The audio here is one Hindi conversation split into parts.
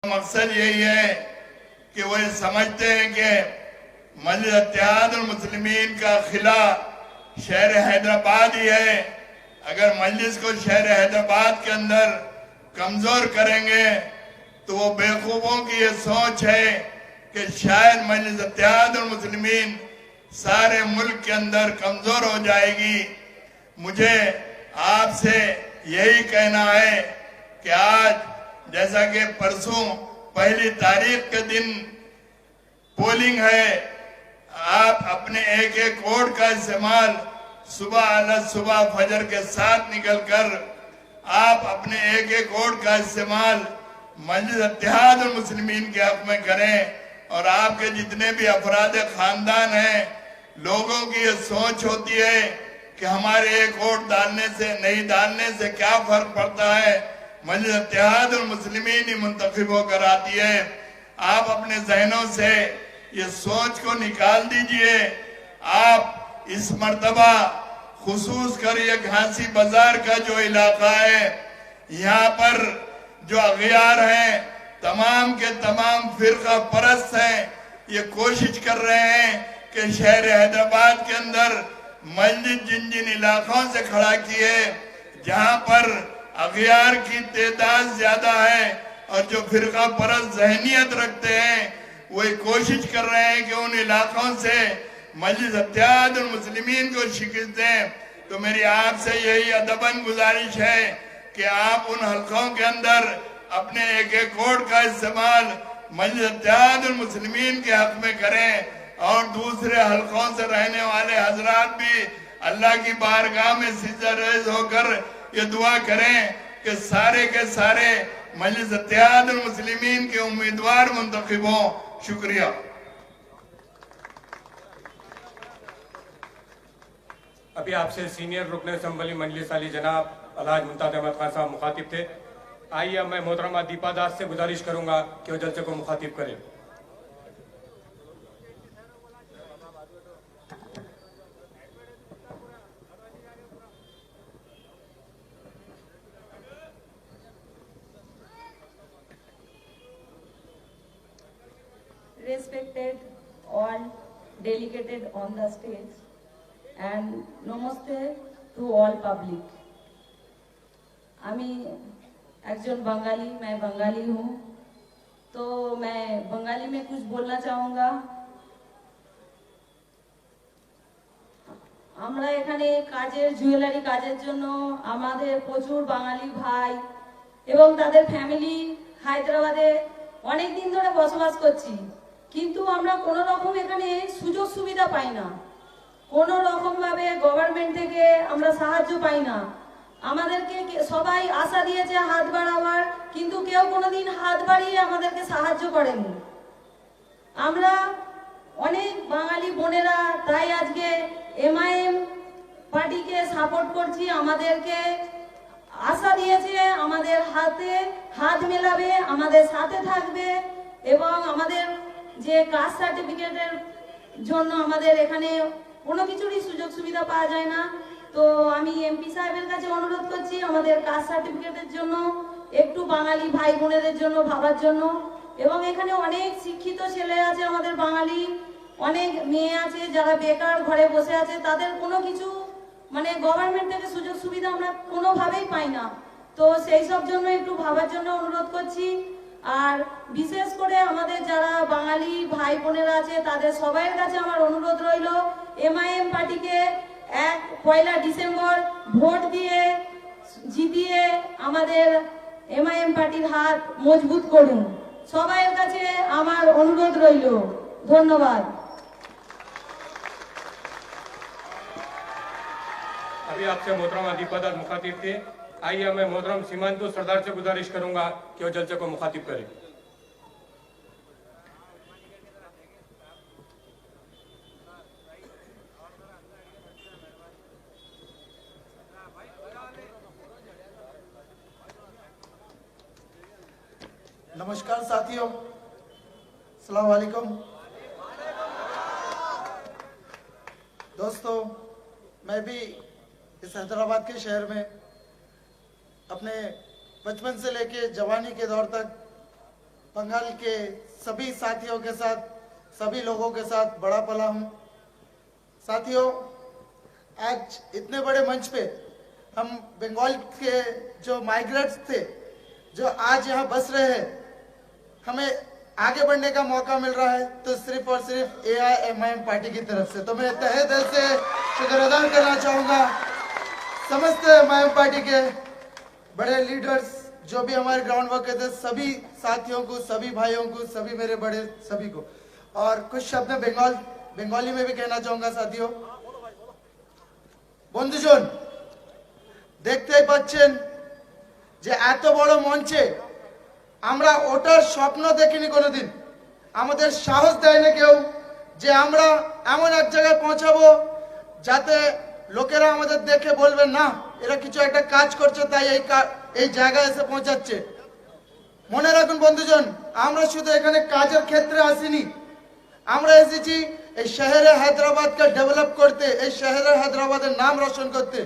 मकसद यही है कि वो ये समझते हैं कि मजलिस इत्तेहादुल मुस्लिमीन का खिला शहर हैदराबाद ही है। अगर मजलिस को शहर हैदराबाद के अंदर कमजोर करेंगे तो वो बेवकूफों की ये सोच है कि शायद मजलिस इत्तेहादुल मुस्लिमीन सारे मुल्क के अंदर कमजोर हो जाएगी। मुझे आपसे यही कहना है कि आज जैसा कि परसों पहली तारीख के दिन पोलिंग है, आप अपने एक एक वोट का इस्तेमाल सुबह फजर के साथ निकलकर आप अपने एक एक वोट का इस्तेमाल मजलिस इत्तेहादुल मुस्लिमीन के हक में करें। और आपके जितने भी अफराद खानदान हैं, लोगों की ये सोच होती है कि हमारे एक वोट डालने से नहीं डालने से क्या फर्क पड़ता है, मजलिस इत्तेहादुल मुस्लिमीन ही मुंतखब होकर आती है। आप अपने जहनों से ये सोच को निकाल दीजिए। आप इस मर्तबा खुसूस कर ये घासी बाजार का जो इलाका है, यहाँ पर जो अगियार हैं, तमाम के तमाम फिरका परस्त हैं, ये कोशिश कर रहे हैं कि शहर हैदराबाद के अंदर मस्जिद जिन जिन इलाकों से खड़ा की है जहाँ पर अगियार की तादाद ज्यादा है और जो फिरका परस्त जहनियत रखते हैं, वो कोशिश कर रहे हैं कि उन इलाकों से मजलिस इत्तेहादुल मुस्लिमीन को शिकस्त दें। तो मेरी आपसे यही अदबन गुजारिश है कि आप उन हलकों के अंदर अपने एक एक वोट का इस्तेमाल मजलिस इत्तेहादुल मुस्लिमीन के हक में करें और दूसरे हलकों से रहने वाले हजरात भी अल्लाह की बारगाह में सिजदा रेज़ होकर ये दुआ करें कि सारे के सारे मजलिस इत्तेहादुल मुस्लिमीन के उम्मीदवार मुंतखब हों। शुक्रिया। अभी आपसे सीनियर रुकन असम्बली मजलिस अली जनाब अलहाज मुमताज अहमद खान साहब मुखातिब थे। आइए मैं मोहतरमा दीपा दास से गुजारिश करूंगा कि वो जलसे को मुखातिब करें। Respected all delegated on the stage and namaste to all public. আমি একজন बंगाली, मैं बंगाली हूँ, तो मैं बंगाली में कुछ बोलना चाहूँगा। আমরা এখানে কাজের জুয়েলারি কাজের জন্য আমাদের প্রচুর বাঙালি ভাই এবং তাদের ফ্যামিলি হায়দ্রাবাদে অনেক দিন ধরে বসবাস করছি, কিন্তু আমরা কোনো রকম এখানে সুযোগ সুবিধা পাই না, কোনো রকম ভাবে গভর্নমেন্ট থেকে আমরা সাহায্য পাই না। আমাদেরকে সবাই আশা দিয়েছে হাত বাড়াবার, কিন্তু কেউ কোনোদিন হাত বাড়িয়ে আমাদেরকে সাহায্য করেনি। আমরা অনেক বাঙালি বোনেরা তাই আজকে এমআইএম পার্টিকে সাপোর্ট করছি। আমাদেরকে আশা দিয়েছে আমাদের হাতে হাত মেলাবে, আমাদের সাথে থাকবে এবং আমাদের যে কাস্ট সার্টিফিকেটের জন্য আমাদের এখানে কোনো কিছুরই সুযোগ সুবিধা পাওয়া যায় না। তো আমি এমপি সাহেবের কাছে অনুরোধ করছি আমাদের কাস্ট সার্টিফিকেটের জন্য একটু বাঙালি ভাই বোনেদের জন্য ভাবার জন্য। এবং এখানে অনেক শিক্ষিত ছেলে আছে আমাদের বাঙালি, অনেক মেয়ে আছে যারা বেকার ঘরে বসে আছে, তাদের কোনো কিছু মানে গভর্নমেন্ট থেকে সুযোগ সুবিধা আমরা কোনোভাবেই পাই না। তো সেই সব জন্য একটু ভাবার জন্য অনুরোধ করছি। আর বিশেষ করে আমাদের যারা বাঙালি ভাই বোনেরা আছে তাদের সবাইয়ের কাছে আমার অনুরোধ রইল, এমআইএম পার্টিকে 1 ডিসেম্বর ভোট দিয়ে জিতিয়ে আমাদের এমআইএম পার্টির হাত মজবুত করুন। সবাইয়ের কাছে আমার অনুরোধ রইল। ধন্যবাদ। अभी आपसे मोहतरमा दीपा दास मुखातिब थे। आइए मैं मोहतरम सीमांतु सरदार से गुजारिश करूंगा कि वो जलसे को मुखातिब करें। नमस्कार साथियों, अस्सलाम वालेकुम। दोस्तों, मैं भी इस हैदराबाद के शहर में अपने बचपन से लेके जवानी के दौर तक बंगाल के सभी साथियों के साथ, सभी लोगों के साथ बड़ा पला हूं। साथियों, आज इतने बड़े मंच पे हम बंगाल के जो माइग्रेंट्स थे, जो आज यहाँ बस रहे हैं, हमें आगे बढ़ने का मौका मिल रहा है तो सिर्फ और सिर्फ AIMIM पार्टी की तरफ से। तो मैं तहे दिल से शुक्र अदा करना चाहूंगा समस्त MIM पार्टी के बड़े लीडर्स, जो भी हमारे ग्राउंड वर्क थे, सभी साथियों को, सभी भाइयों को, सभी मेरे बड़े सभी को। और कुछ शब्द में बंगाली में भी कहना चाहूंगा। साथियों, বন্ধুজন, দেখতেই পাচ্ছেন যে এত বড় মঞ্চে আমরা ওটার স্বপ্ন দেখিনি কোনোদিন। আমাদের সাহস দেয় না কেউ যে আমরা এমন এক জায়গায় পৌঁছাবো যাতে লোকেরা আমাদের দেখে বলবে না এরা কিছু একটা কাজ করছে, তাই এই জায়গায় এসে পৌঁছাচ্ছে। মনে রাখুন বন্ধুজন, আমরা শুধু এখানে কাজের ক্ষেত্রে আসিনি, আমরা এসেছি এই শহরে হায়দ্রাবাদকে ডেভেলপ করতে, এই শহরে হায়দ্রাবাদের নাম রোশন করতে।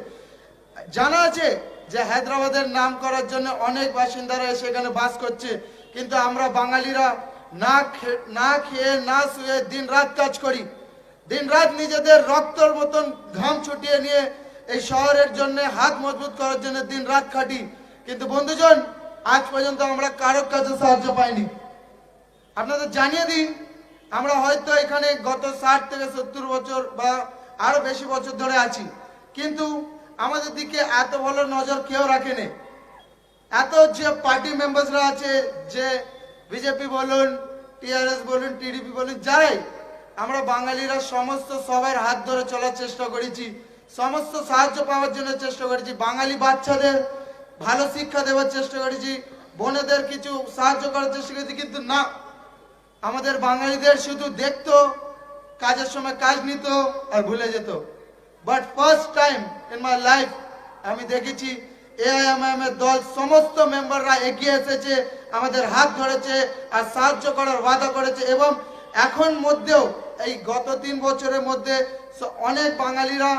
জানা আছে যে হায়দ্রাবাদের নাম করার জন্য অনেক বাসিন্দারা এসে এখানে বাস করছে, কিন্তু আমরা বাঙালিরা না খেয়ে না শুয়ে দিন রাত কাজ করি, দিন রাত নিজেদের রক্তর মতন ঘাম ছুটিয়ে নিয়ে এই শহরের জন্য হাত মজবুত করার জন্য দিন রাত খাটি। কিন্তু বন্ধুজন, আজ পর্যন্ত আমরা কারোর কাছে সাহায্য পাইনি। আপনাদের জানিয়ে দিই, আমরা হয়তো এখানে গত 60 থেকে 70 বছর বা আরো বেশি বছর ধরে আছি, কিন্তু আমাদের দিকে এত ভালো নজর কেউ রাখেনি। এত যে পার্টি মেম্বারসরা আছে, যে বিজেপি বলুন, TRS বলুন, TDP বলুন, যারাই, আমরা বাঙালিরা সমস্ত সবার হাত ধরে চলার চেষ্টা করেছি, সমস্ত সাহায্য পাওয়ার জন্য চেষ্টা করেছি, বাঙালি বাচ্চাদের ভালো শিক্ষা দেওয়ার চেষ্টা করেছি, বোনেদের কিছু সাহায্য করার চেষ্টা করেছি। কিন্তু না, আমাদের বাঙালিদের শুধু দেখতো, কাজের সময় কাজ নিত আর ভুলে যেত। But first time in my life আমি দেখেছি AIMIM এর দল সমস্ত মেম্বাররা এগিয়ে এসেছে, আমাদের হাত ধরেছে আর সাহায্য করার ওয়াদা করেছে। এবং এখন মধ্যেও এই গত 3 বছরের মধ্যে অনেক বাঙালিরা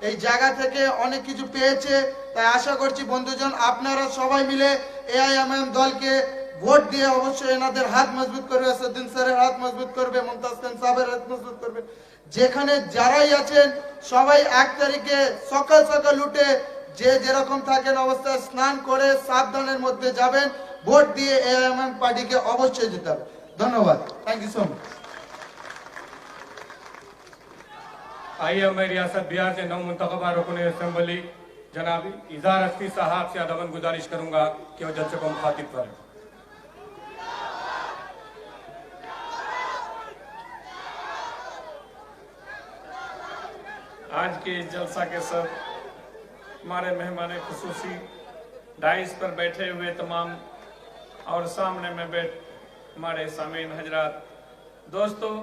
এই জায়গা থেকে অনেক কিছু পেয়েছে। তাই আশা করছি বন্ধুজন, আপনারা সবাই মিলে AIMIM দলকে ভোট দিয়ে অবশ্যই এনাদের হাত মজবুত করবে, সদ্দিন স্যারের হাত মজবুত করবে, মুমতাজ খান সাহেবের হাত মজবুত করবে। যেখানে যারাই আছেন সবাই 1 তারিখে সকাল সকাল উঠে যে যেরকম থাকেন অবস্থায় স্নান করে সাবধানের মধ্যে যাবেন, ভোট দিয়ে AIMIM পার্টিকে অবশ্যই জিতাবেন। ধন্যবাদ। Thank you so much. आइए मैं रियासत बिहार से नौ मुंतखबा रुकन असेंबली जनाब इजहार हस्ती साहब से अदबन गुजारिश करूंगा कि वो जल्से को मुखातिब करें। आज के इस जलसा के सब हमारे मेहमान खुसूसी, डाइस पर बैठे हुए तमाम और सामने में बैठ हमारे सामीन हजरात, दोस्तों,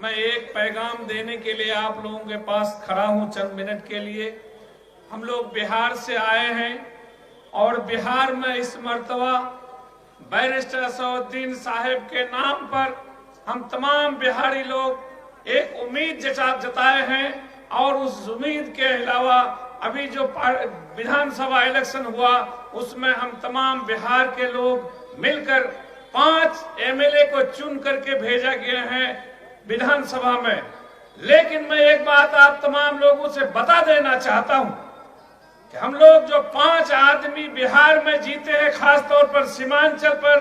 मैं एक पैगाम देने के लिए आप लोगों के पास खड़ा हूं चंद मिनट के लिए। हम लोग बिहार से आए हैं और बिहार में इस मर्तबा बैरिस्टर असदुद्दीन साहब के नाम पर हम तमाम बिहारी लोग एक उम्मीद जताए हैं। और उस उम्मीद के अलावा अभी जो विधानसभा इलेक्शन हुआ उसमें हम तमाम बिहार के लोग मिलकर 5 MLA को चुन करके भेजा गया है विधानसभा में। लेकिन मैं एक बात आप तमाम लोगों से बता देना चाहता हूं कि हम लोग जो 5 आदमी बिहार में जीते हैं, खास तौर पर सीमांचल पर,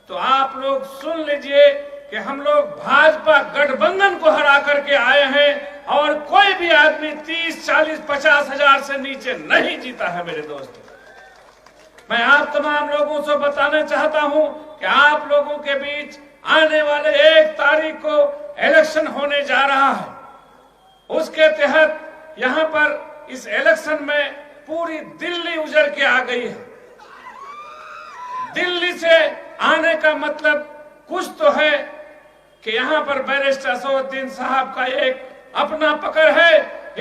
तो आप लोग सुन लीजिए कि हम लोग भाजपा गठबंधन को हरा करके आए हैं और कोई भी आदमी 30, 40, 50 हजार से नीचे नहीं जीता है। मेरे दोस्त, मैं आप तमाम लोगों से बताना चाहता हूं कि आप लोगों के बीच आने वाले 1 तारीख को इलेक्शन होने जा रहा है। उसके तहत यहां पर इस इलेक्शन में पूरी दिल्ली उजड़ के आ गई है। दिल्ली से आने का मतलब कुछ तो है कि यहाँ पर बैरिस्टर असदुद्दीन साहब का एक अपना पकड़ है।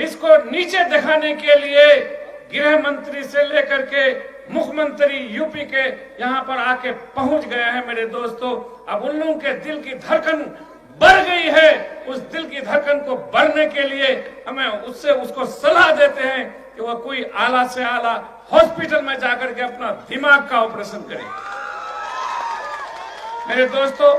इसको नीचे दिखाने के लिए गृह मंत्री से लेकर के मुख्यमंत्री यूपी के यहाँ पर आके पहुंच गए हैं। मेरे दोस्तों, अब उन लोगों के दिल की धड़कन बढ़ गई है। उस दिल की धड़कन को बढ़ने के लिए हमें उसको सलाह देते हैं कि वह कोई आला से आला हॉस्पिटल में जाकर के अपना दिमाग का ऑपरेशन करे। मेरे दोस्तों,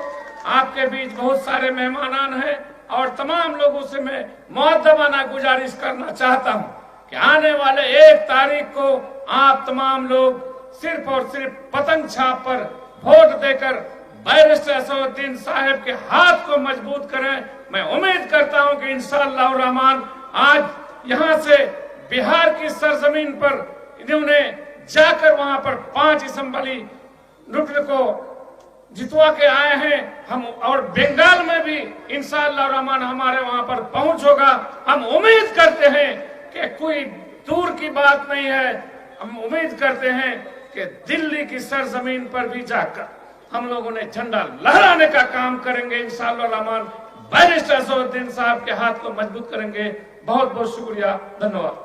आपके बीच बहुत सारे मेहमान हैं और तमाम लोगों से मैं मुअद्दबाना गुजारिश करना चाहता हूं कि आने वाले 1 तारीख को आप तमाम लोग सिर्फ और सिर्फ पतंग छाप पर वोट देकर बैरिस्टर असदुद्दीन साहब के हाथ को मजबूत करें। मैं उम्मीद करता हूं कि इंशाअल्लाह रहमान आज यहां से बिहार की सरजमीन पर इन्होंने जाकर वहां पर 5 असेंबली रुकन को जितवा के आए हैं हम, और बंगाल में भी इंशाअल्लाह रहमान हमारे वहां पर पहुंच होगा। हम उम्मीद करते हैं कि कोई दूर की बात नहीं है, हम उम्मीद करते हैं कि दिल्ली की सरजमीन पर भी जाकर हम लोगों ने झंडा लहराने का काम करेंगे इंशाअल्लाह रहमान। बैरिस्टर असदुद्दीन साहब के हाथ को मजबूत करेंगे। बहुत बहुत शुक्रिया, धन्यवाद।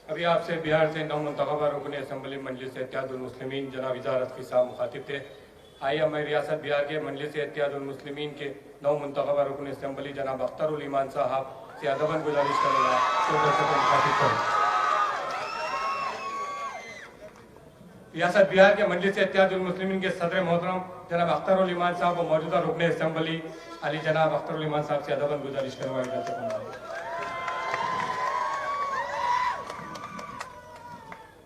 अभी आपसे बिहार से नौमुंतखबा रुकन असेंबली मजलिस इत्तेहादुल मुस्लिमीन जनाब इज़हार रफ़ी साहब मुखातिब थे। आइए मैं रियासत बिहार के मजलिस इत्तेहादुल मुस्लिमीन के नौमुंतखबा रुकन असेंबली जनाब अख्तरुल ईमान साहब से अदबन गुजारिश करूँगा तो मुखातिब करूँ। रियासत बिहार के मजलिस इत्तेहादुल मुस्लिमीन के सदर मोहतरम जनाब अख्तरुल ईमान साहब और मौजूदा रुकन असेंबली अली जनाब अख्तरुल ईमान साहब से अदबन गुजारिश करूँगा।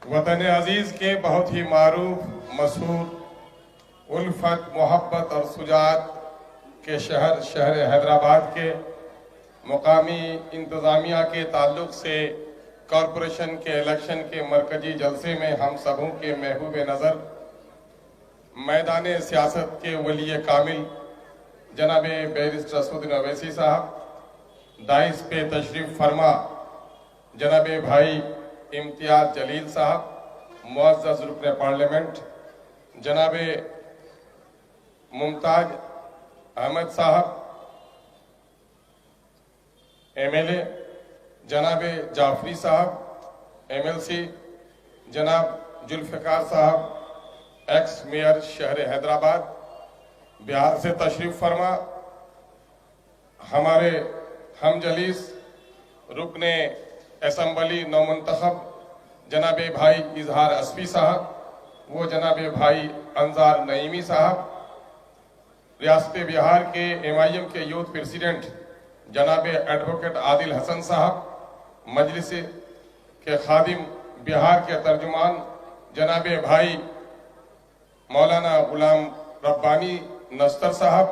वतन अजीज़ के बहुत ही मारूफ मशहूर उल्फत मोहब्बत और सुजात के शहर हैदराबाद के मुकामी इंतज़ामिया के ताल्लुक से कॉरपोरेशन के इलेक्शन के मरकजी जलसे में हम सबों के महबूब नज़र मैदान सियासत के वली कामिल जनाब बैरिस्टर असदुद्दीन अवैसी साहब, दाइस पे तशरीफ फरमा जनाब भाई इम्तियाज जलील साहब, मुअज़्ज़ज़ रुकन पार्लियामेंट जनाब मुमताज अहमद साहब, MLA जनाब जाफरी साहब, MLC जनाब जुल्फ़िकार साहब, एक्स मेयर शहर हैदराबाद, बिहार से तशरीफ फरमा हमारे हम जलीस रुकने असेंबली नौमुंतखब जनाब भाई इजहार असफी साहब, वो जनाब भाई अंजार नईमी साहब, रियासत बिहार के MIM के यूथ प्रेसिडेंट जनाब एडवोकेट आदिल हसन साहब, मजलिस के खादिम बिहार के तर्जुमान जनाब भाई मौलाना गुलाम रब्बानी नस्तर साहब,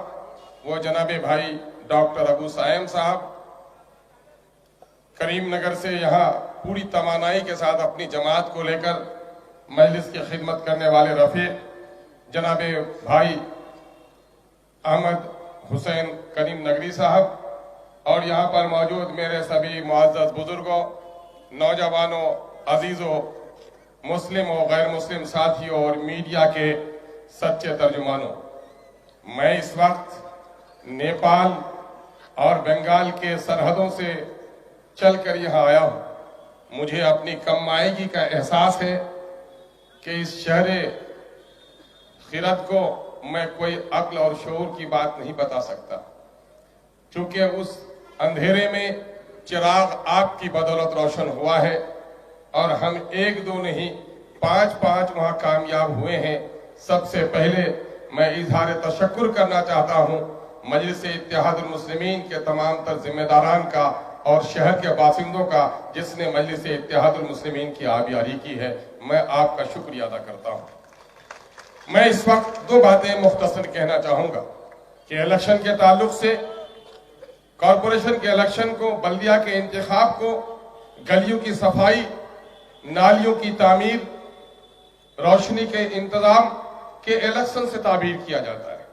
वो जनाब भाई डॉक्टर अबू सायम साहब, करीमनगर से यहाँ पूरी तमानाई के साथ अपनी जमात को लेकर मजलिस की खिदमत करने वाले रफ़ीक जनाब भाई अहमद हुसैन करीम नगरी साहब, और यहाँ पर मौजूद मेरे सभी मुअज़्ज़ज़ बुजुर्गों, नौजवानों, अजीज़ों, मुस्लिम और गैर मुस्लिम साथियों और मीडिया के सच्चे तर्जुमानों, मैं इस वक्त नेपाल और बंगाल के सरहदों से चलकर यहाँ आया हूँ। मुझे अपनी कमाईगी का एहसास है कि इस शहर खिरत को मैं कोई अक्ल और शऊर की बात नहीं बता सकता, क्योंकि उस अंधेरे में चिराग आपकी बदौलत रोशन हुआ है और हम 1-2 नहीं 5-5 वहाँ कामयाब हुए हैं। सबसे पहले मैं इजहार तशक्कुर करना चाहता हूँ मजलिस इत्तेहादुल मुस्लिमीन के तमाम तर जिम्मेदारान का और शहर के बासिंदों का, जिसने मजलिस इत्तेहादुल मुस्लिमीन की आबियारी की है। मैं आपका शुक्रिया अदा करता हूँ। मैं इस वक्त 2 बातें मुख्तसर कहना चाहूँगा कि इलेक्शन के ताल्लुक से, कॉरपोरेशन के इलेक्शन को, बल्दिया के इंतखाब को, गलियों की सफाई, नालियों की तामीर, रोशनी के इंतजाम के इलेक्शन से ताबीर किया जाता है।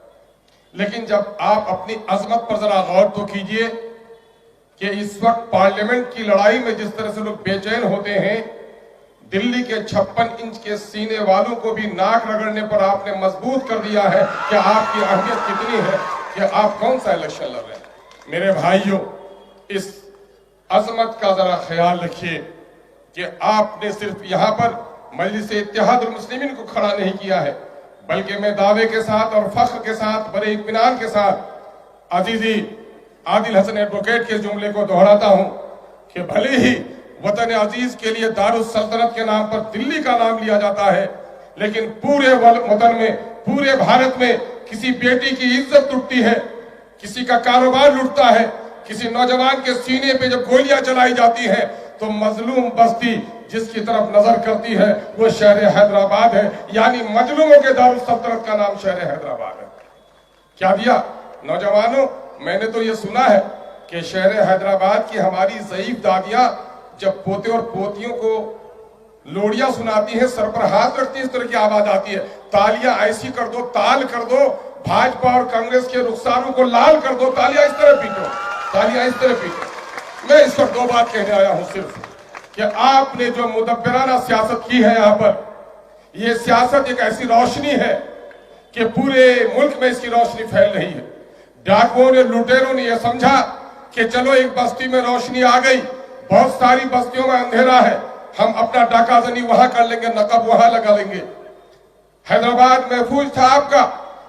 लेकिन जब आप अपनी अजमत पर जरा गौर तो कीजिए कि इस वक्त पार्लियामेंट की लड़ाई में जिस तरह से लोग बेचैन होते हैं, दिल्ली के 56 इंच के सीने वालों को भी नाक रगड़ने पर आपने मजबूत कर दिया है कि आपकी अहमियत कितनी है, कि आप कौन सा इलेक्शन लड़ रहे हैं। मेरे भाइयों, इस अजमत का जरा ख्याल रखिए कि आपने सिर्फ यहाँ पर मजलिस इत्तेहादुल मुस्लिमीन को खड़ा नहीं किया है, बल्कि मैं दावे के साथ और फख्र के साथ, बड़े इत्मीनान के साथ अजीजी आदिल हसन एडवोकेट के जुमले को दोहराता हूं कि भले ही वतन अजीज के लिए दारुस सल्तनत के नाम पर दिल्ली का नाम लिया जाता है, लेकिन पूरे वतन में, पूरे भारत में किसी बेटी की इज्जत टूटती है, किसी का कारोबार लुटता है, किसी नौजवान के सीने पे जब गोलियां चलाई जाती हैं, तो मजलूम बस्ती जिसकी तरफ नजर करती है वो शहर हैदराबाद है। यानी मजलूमों के दारुल सल्तनत का नाम शहर हैदराबाद है। क्या दिया नौजवानों? मैंने तो ये सुना है कि शहर हैदराबाद की हमारी ज़ईफ दादियां जब पोते और पोतियों को लोरियां सुनाती हैं, सर पर हाथ रखती है, इस तरह की आवाज आती है, तालियां ऐसी कर दो, ताल कर दो, भाजपा और कांग्रेस के रुखसारों को लाल कर दो, तालियां इस तरह पीटो, तालियां इस तरह पीटो। मैं इस पर दो बात कहने आया हूं सिर्फ कि आपने जो मुदब्बिराना सियासत की है यहाँ पर, यह सियासत एक ऐसी रोशनी है कि पूरे मुल्क में इसकी रोशनी फैल रही है। डाकुओं ने, लुटेरों ने यह समझा कि चलो एक बस्ती में रोशनी आ गई, बहुत सारी बस्तियों में अंधेरा है, हम अपना डाकाजनी वहां कर लेंगे, नकब वहां लगा लेंगे। हैदराबाद महफूज था आपका,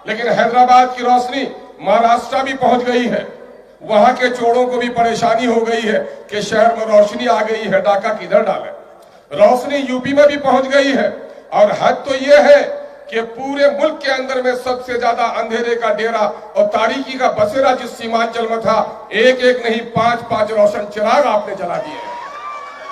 लेकिन हैदराबाद की रोशनी महाराष्ट्र भी पहुंच गई है। वहां के चोरों को भी परेशानी हो गई है कि शहर में रोशनी आ गई है, डाका किधर डाले। रोशनी यूपी में भी पहुंच गई है। और हद तो यह है कि पूरे मुल्क के अंदर में सबसे ज्यादा अंधेरे का डेरा और तारीकी का बसेरा जिस सीमांचल में था, एक एक नहीं 5-5 रोशन चिराग आपने जला दिए।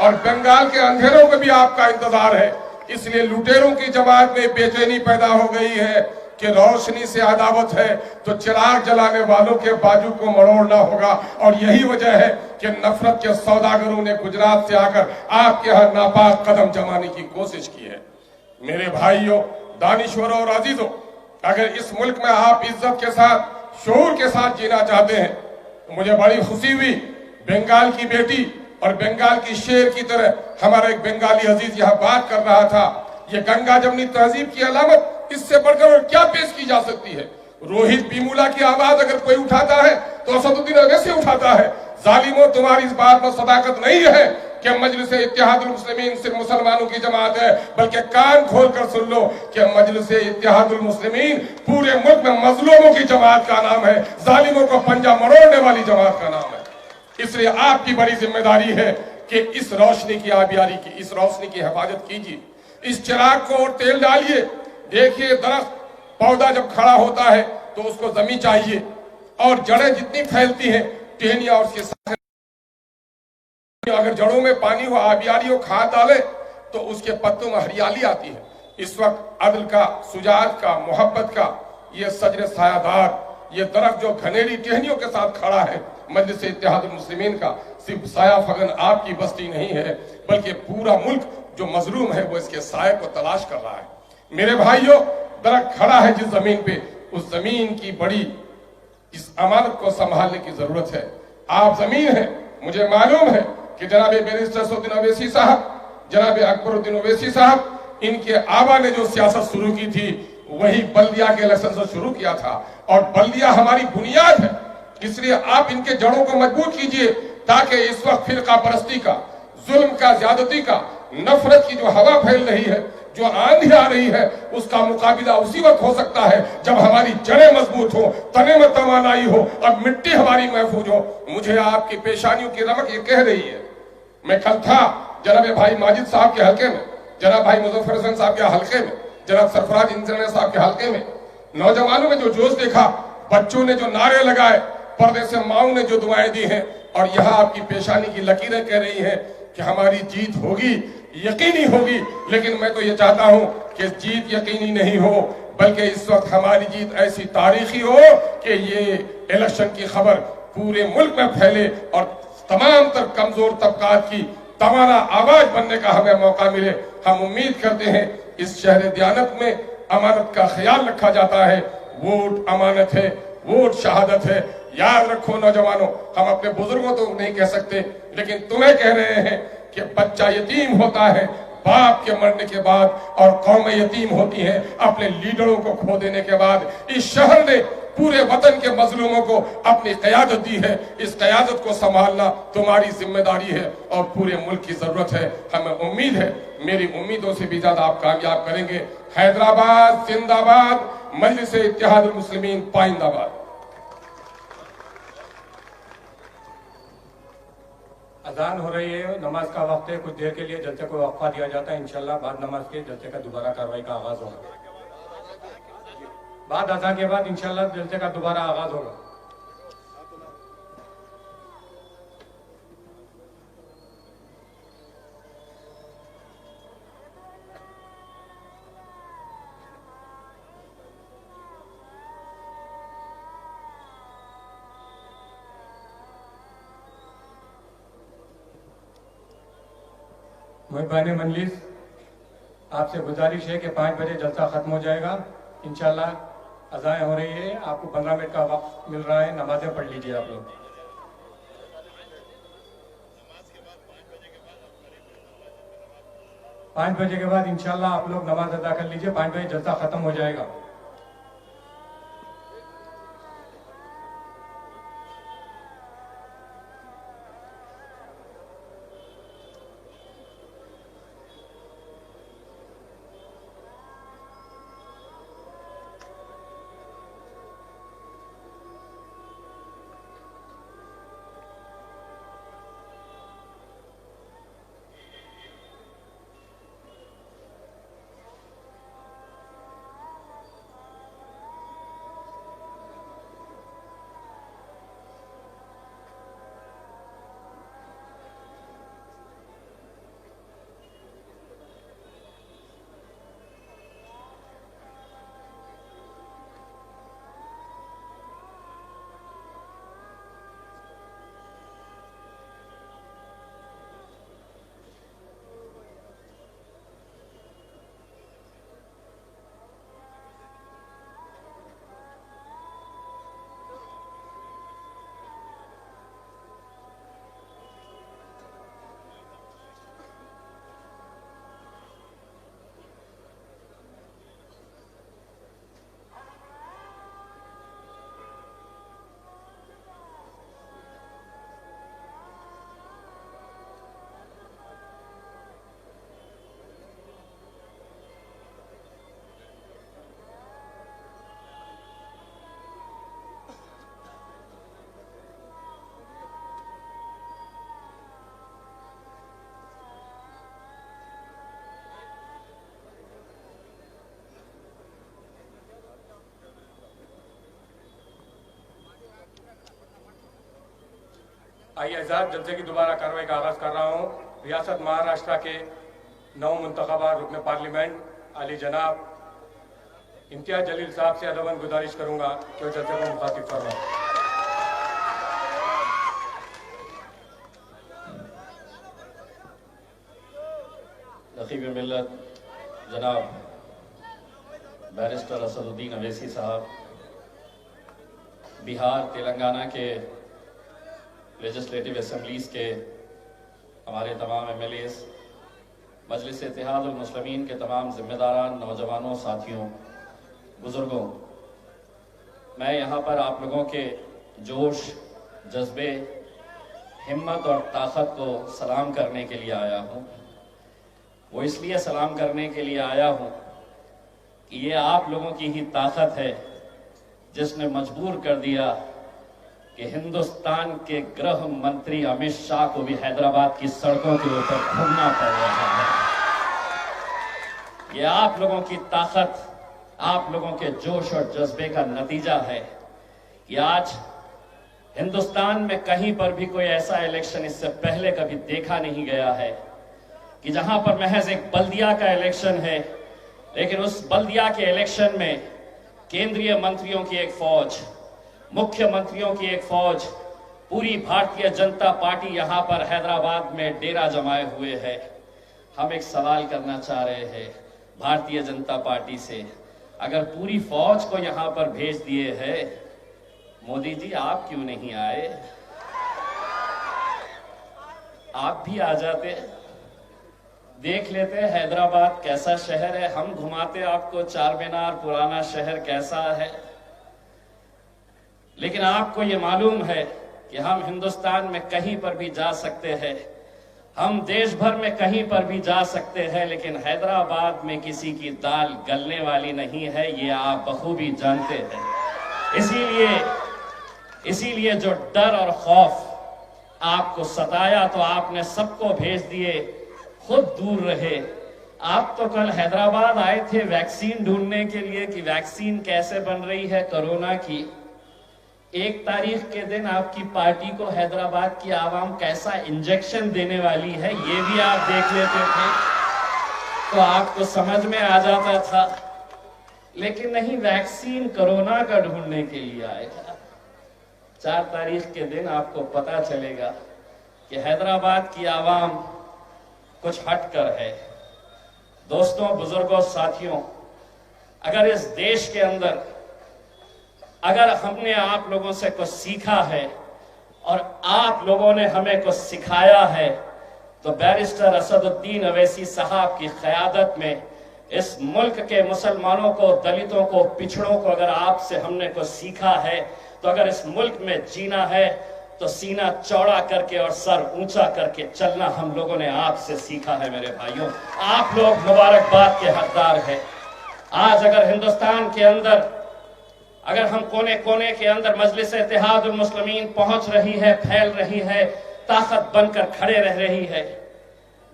और बंगाल के अंधेरों में भी आपका इंतजार है। इसलिए लुटेरों की जमात में बेचैनी पैदा हो गई है कि रोशनी से अदावत है तो चिराग जलाने वालों के बाजू को मरोड़ना होगा। और यही वजह है कि नफरत के सौदागरों ने गुजरात से आकर आपके यहां नापाक कदम जमाने की कोशिश की है। मेरे भाइयों, दानिश्वरों और अजीजों, अगर इस मुल्क में आप इज्जत के साथ, शऊर के साथ जीना चाहते हैं तो मुझे बड़ी खुशी हुई, बंगाल की बेटी और बंगाल की शेर की तरह हमारा एक बंगाली अजीज यहाँ बात कर रहा था। ये गंगा जमनी तहजीब की अलामत इससे बढ़कर और क्या पेश की जा सकती है? रोहित बीमूला की आवाज अगर कोई उठाता है तो असदुद्दीन अवैसी उठाता है। जालिमों, तुम्हारी इस बात में सदाकत नहीं है कि मजलिस इत्तेहादुल मुस्लिमीन सिर्फ मुसलमानों की जमात है, बल्कि कान खोल कर सुन लो कि मजलिस इत्तेहादुल मुस्लिमीन पूरे मुल्क में मजलूमों की जमात का नाम है, जालिमों को पंजा मरोड़ने वाली जमात का नाम है। इसलिए आपकी बड़ी जिम्मेदारी है कि इस रोशनी की आबियारी की, इस रोशनी की हिफाजत कीजिए। इस चिराग को और तेल डालिए। देखिए, दरख्त, पौधा जब खड़ा होता है तो उसको जमीन चाहिए और जड़ें जितनी फैलती हैं, टहनियां और उसके साथ अगर जड़ों में पानी हो, आबियारी हो, खाद डाले तो उसके पत्तों में हरियाली आती है। इस वक्त अदल का, सुजात का, मोहब्बत का ये सजरे सायादार, ये दरख्त जो घनेरी टहनियों के साथ खड़ा है, मजलिस इत्तेहादुल मुस्लिमीन का सिर्फ साया फगन आपकी बस्ती नहीं है, बल्कि पूरा मुल्क जो मजलूम है वो इसके साये को तलाश कर रहा है। मेरे भाइयों, दरख्त खड़ा है जिस जमीन पे, उस जमीन की बड़ी इस अमानत को संभालने की जरूरत है। आप जमीन है। मुझे मालूम है कि जनाब बैरिस्टर असदुद्दीन अवैसी साहब, जनाब अकबरुद्दीन अवैसी साहब, इनके आबा ने जो सियासत शुरू की थी वही बल्दिया के इलेक्शन से शुरू किया था और बल्दिया हमारी बुनियाद है। इसलिए आप इनके जड़ों को मजबूत कीजिए ताकि इस वक्त फिरका परस्ती का, जुल्म का, ज्यादती का, नफरत की जो हवा फैल रही है, जो आंधी आ रही है, उसका मुकाबला उसी वक्त हो सकता है जब हमारी जड़ें मजबूत हो, तने में तवानाई हो और मिट्टी हमारी महफूज हो। मुझे आपकी पेशानियों की रमक ये कह रही है। मैं कल था जनाब भाई माजिद साहब के हल्के में, जनाब भाई मुजफ्फर हसन साहब के हल्के में, जनाब सरफराज इंजीनियर साहब के हल्के में। नौजवानों में जो जोश देखा, बच्चों ने जो नारे लगाए, पर्दे से माओ ने जो दुआएं दी हैं, और यहाँ आपकी पेशानी की लकीरें कह रही हैं कि हमारी जीत होगी, यकीनी होगी। लेकिन मैं तो ये चाहता हूं कि जीत यकीनी नहीं हो, बल्कि इस वक्त हमारी जीत ऐसी तारीखी हो कि ये इलेक्शन की खबर पूरे मुल्क में फैले और तमाम तर कमजोर तबकात की तवाना आवाज बनने का हमें मौका मिले। हम उम्मीद करते हैं इस शहर दयानत में अमानत का ख्याल रखा जाता है। वोट अमानत है, वोट शहादत है। याद रखो नौजवानों, हम अपने बुजुर्गों तो नहीं कह सकते, लेकिन तुम्हें कह रहे हैं कि बच्चा यतीम होता है बाप के मरने के बाद और कौमें यतीम होती हैं अपने लीडरों को खो देने के बाद। इस शहर ने पूरे वतन के मजलूमों को अपनी क़यादत दी है। इस क़यादत को संभालना तुम्हारी जिम्मेदारी है और पूरे मुल्क की जरूरत है। हमें उम्मीद है, मेरी उम्मीदों से भी ज्यादा आप कामयाब करेंगे। हैदराबाद जिंदाबाद, मजलिस इत्तेहादुल मुस्लिमीन पाइंदाबाद। अजान हो रही है, नमाज का वक्त है, कुछ देर के लिए जलसे को वक्फा दिया जाता है। इंशाल्लाह बाद नमाज के जलसे का दोबारा कार्रवाई का आगाज होगा। बाद अजान के बाद इंशाल्लाह जलसे का दोबारा आगाज होगा। मुहिबान मजलिस, आपसे गुजारिश है कि 5 बजे जलसा खत्म हो जाएगा। इंशाल्लाह अज़ाएं हो रही है, आपको 15 मिनट का वक्त मिल रहा है, नमाजें पढ़ लीजिए आप लोग। 5 बजे के बाद इंशाल्लाह आप लोग नमाज अदा कर लीजिए। 5 बजे जलसा खत्म हो जाएगा। आइए आजाद जलसे की दोबारा कार्रवाई का आगाज कर रहा हूँ। रियासत महाराष्ट्र के नौ मुंतखबा रुकन पार्लियामेंट अली जनाब इम्तियाज जलील साहब से अदबन गुजारिश करूंगा कि वो जलसे को मुखातिब फरमाएं। नकीब मिल्लत जनाब बैरिस्टर असदुद्दीन अवैसी साहब, बिहार तेलंगाना के लेजिस्लेटिव असम्बलीज़ के हमारे तमाम MLAs, मजलिस इत्तेहादुल मुस्लिमीन के तमाम जिम्मेदारान, नौजवानों, साथियों, बुज़ुर्गों, मैं यहाँ पर आप लोगों के जोश, जज्बे, हिम्मत और ताकत को सलाम करने के लिए आया हूँ। वो इसलिए सलाम करने के लिए आया हूँ कि ये आप लोगों की ही ताकत है जिसने मजबूर कर दिया कि हिंदुस्तान के गृह मंत्री अमित शाह को भी हैदराबाद की सड़कों के ऊपर घूमना पड़ रहा है। ये आप लोगों की ताकत, आप लोगों के जोश और जज्बे का नतीजा है कि आज हिंदुस्तान में कहीं पर भी कोई ऐसा इलेक्शन इससे पहले कभी देखा नहीं गया है कि जहां पर महज एक बल्दिया का इलेक्शन है, लेकिन उस बल्दिया के इलेक्शन में केंद्रीय मंत्रियों की एक फौज, मुख्यमंत्रियों की एक फौज, पूरी भारतीय जनता पार्टी यहां पर हैदराबाद में डेरा जमाए हुए है। हम एक सवाल करना चाह रहे हैं भारतीय जनता पार्टी से, अगर पूरी फौज को यहां पर भेज दिए है, मोदी जी आप क्यों नहीं आए? आप भी आ जाते, देख लेते हैदराबाद कैसा शहर है, हम घुमाते आपको चार मीनार, पुराना शहर कैसा है। लेकिन आपको ये मालूम है कि हम हिंदुस्तान में कहीं पर भी जा सकते हैं, हम देश भर में कहीं पर भी जा सकते हैं, लेकिन हैदराबाद में किसी की दाल गलने वाली नहीं है, ये आप बखूबी जानते हैं। इसीलिए जो डर और खौफ आपको सताया तो आपने सबको भेज दिए, खुद दूर रहे। आप तो कल हैदराबाद आए थे वैक्सीन ढूंढने के लिए कि वैक्सीन कैसे बन रही है कोरोना की। 1 तारीख के दिन आपकी पार्टी को हैदराबाद की आवाम कैसा इंजेक्शन देने वाली है ये भी आप देख लेते थे तो आपको समझ में आ जाता था। लेकिन नहीं, वैक्सीन कोरोना का ढूंढने के लिए आएगा। 4 तारीख के दिन आपको पता चलेगा कि हैदराबाद की आवाम कुछ हटकर है। दोस्तों, बुजुर्गों, साथियों, अगर इस देश के अंदर अगर हमने आप लोगों से कुछ सीखा है और आप लोगों ने हमें कुछ सिखाया है तो बैरिस्टर असदुद्दीन अवैसी साहब की क़यादत में इस मुल्क के मुसलमानों को, दलितों को, पिछड़ों को अगर आपसे हमने कुछ सीखा है तो अगर इस मुल्क में जीना है तो सीना चौड़ा करके और सर ऊंचा करके चलना हम लोगों ने आपसे सीखा है। मेरे भाइयों, आप लोग मुबारकबाद के हकदार हैं। आज अगर हिंदुस्तान के अंदर अगर हम कोने कोने के अंदर मजलिस इत्तेहादुल मुस्लिमीन पहुंच रही है, फैल रही है, ताकत बनकर खड़े रह रही है।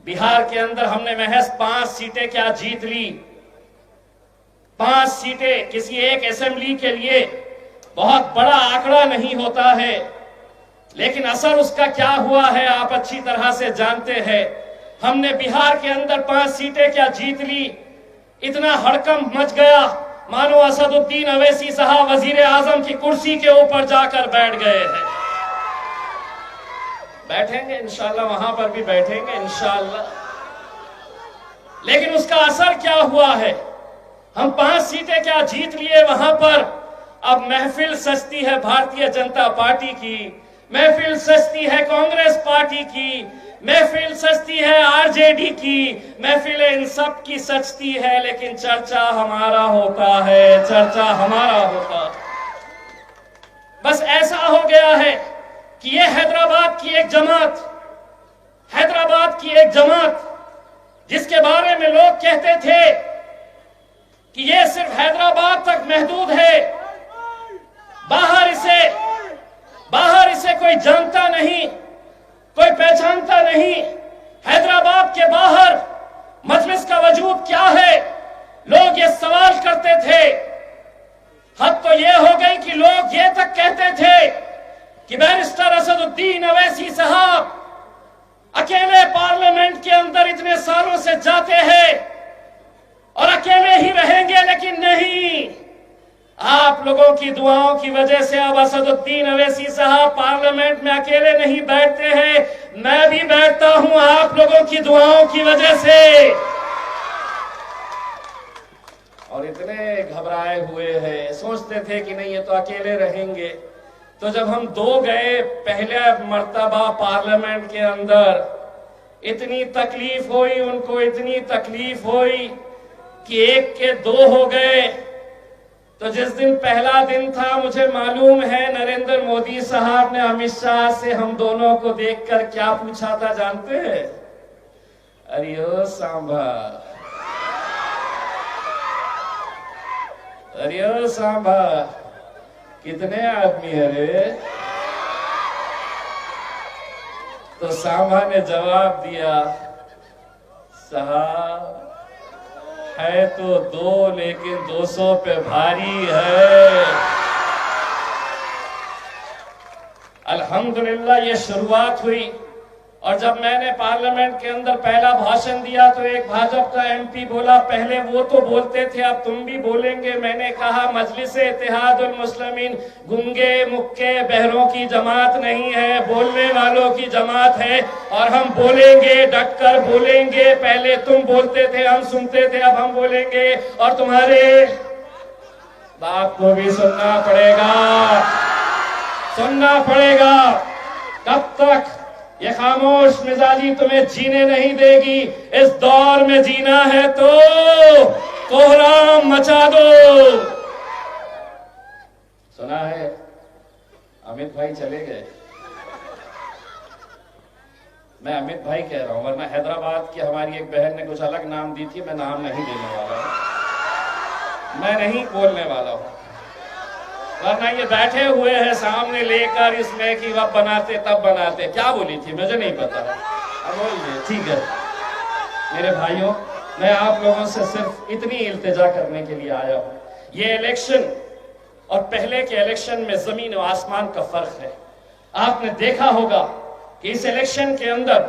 बिहार के अंदर हमने महज 5 सीटें क्या जीत ली। 5 सीटें किसी एक असेंबली के लिए बहुत बड़ा आंकड़ा नहीं होता है, लेकिन असर उसका क्या हुआ है आप अच्छी तरह से जानते हैं। हमने बिहार के अंदर 5 सीटें क्या जीत ली, इतना हड़कंप मच गया मानो असदुद्दीन अवैसी साहब वजीर आजम की कुर्सी के ऊपर जाकर बैठ गए हैं। बैठेंगे इंशाल्लाह, वहां पर भी बैठेंगे इंशाल्लाह, लेकिन उसका असर क्या हुआ है। हम 5 सीटें क्या जीत लिए वहां पर, अब महफिल सजती है भारतीय जनता पार्टी की, महफिल सजती है कांग्रेस पार्टी की, महफिल सजती है आरजेडी की, महफिल इन सब की सजती है, लेकिन चर्चा हमारा होता है, चर्चा हमारा होता। बस ऐसा हो गया है कि ये हैदराबाद की एक जमात, हैदराबाद की एक जमात जिसके बारे में लोग कहते थे कि ये सिर्फ हैदराबाद तक महदूद है, बाहर इसे कोई जानता नहीं, कोई पहचानता नहीं। हैदराबाद के बाहर मजलिस का वजूद क्या है, लोग ये सवाल करते थे। हद तो ये हो गई कि लोग ये तक कहते थे कि बैरिस्टर असदुद्दीन अवैसी साहब अकेले पार्लियामेंट के अंदर इतने सालों से जाते हैं और अकेले ही रहेंगे, लेकिन नहीं, आप लोगों की दुआओं की वजह से अब असदुद्दीन अवैसी साहब पार्लियामेंट में अकेले नहीं बैठते हैं, मैं भी बैठता हूं आप लोगों की दुआओं की वजह से। और इतने घबराए हुए हैं, सोचते थे कि नहीं ये तो अकेले रहेंगे। तो जब हम 2 गए पहले मर्तबा पार्लियामेंट के अंदर, इतनी तकलीफ हुई उनको, इतनी तकलीफ हुई कि 1 के 2 हो गए। तो जिस दिन पहला दिन था, मुझे मालूम है नरेंद्र मोदी साहब ने अमित शाह से हम दोनों को देखकर क्या पूछा था जानते हैं? अरे ओ सांभा, अरे ओ सांभा, कितने आदमी है रे? तो सांभा ने जवाब दिया, साहब है तो 2 लेकिन 200 पे भारी है। अल्हम्दुलिल्लाह ये शुरुआत हुई। और जब मैंने पार्लियामेंट के अंदर पहला भाषण दिया तो एक भाजपा का एमपी बोला, पहले वो तो बोलते थे अब तुम भी बोलेंगे। मैंने कहा मजलिस इत्तेहादुल मुस्लिमीन गूंगे मुक्के बहरों की जमात नहीं है, बोलने वालों की जमात है और हम बोलेंगे, डटकर बोलेंगे। पहले तुम बोलते थे, हम सुनते थे, अब हम बोलेंगे और तुम्हारे बात को भी सुनना पड़ेगा, सुनना पड़ेगा। कब तक ये खामोश मिजाजी तुम्हें जीने नहीं देगी। इस दौर में जीना है तो कोहराम मचा दो। सुना है अमित भाई चले गए, मैं अमित भाई कह रहा हूं, वरना हैदराबाद की हमारी एक बहन ने कुछ अलग नाम दी थी, मैं नाम नहीं देने वाला हूं, मैं नहीं बोलने वाला हूं। वरना ये बैठे हुए हैं सामने लेकर इसमें कि वह बनाते तब बनाते। क्या बोली थी मुझे नहीं पता, अब बोलिए। ठीक है मेरे भाइयों, मैं आप लोगों से सिर्फ इतनी इल्तिजा करने के लिए आया हूं। ये इलेक्शन और पहले के इलेक्शन में जमीन और आसमान का फर्क है। आपने देखा होगा कि इस इलेक्शन के अंदर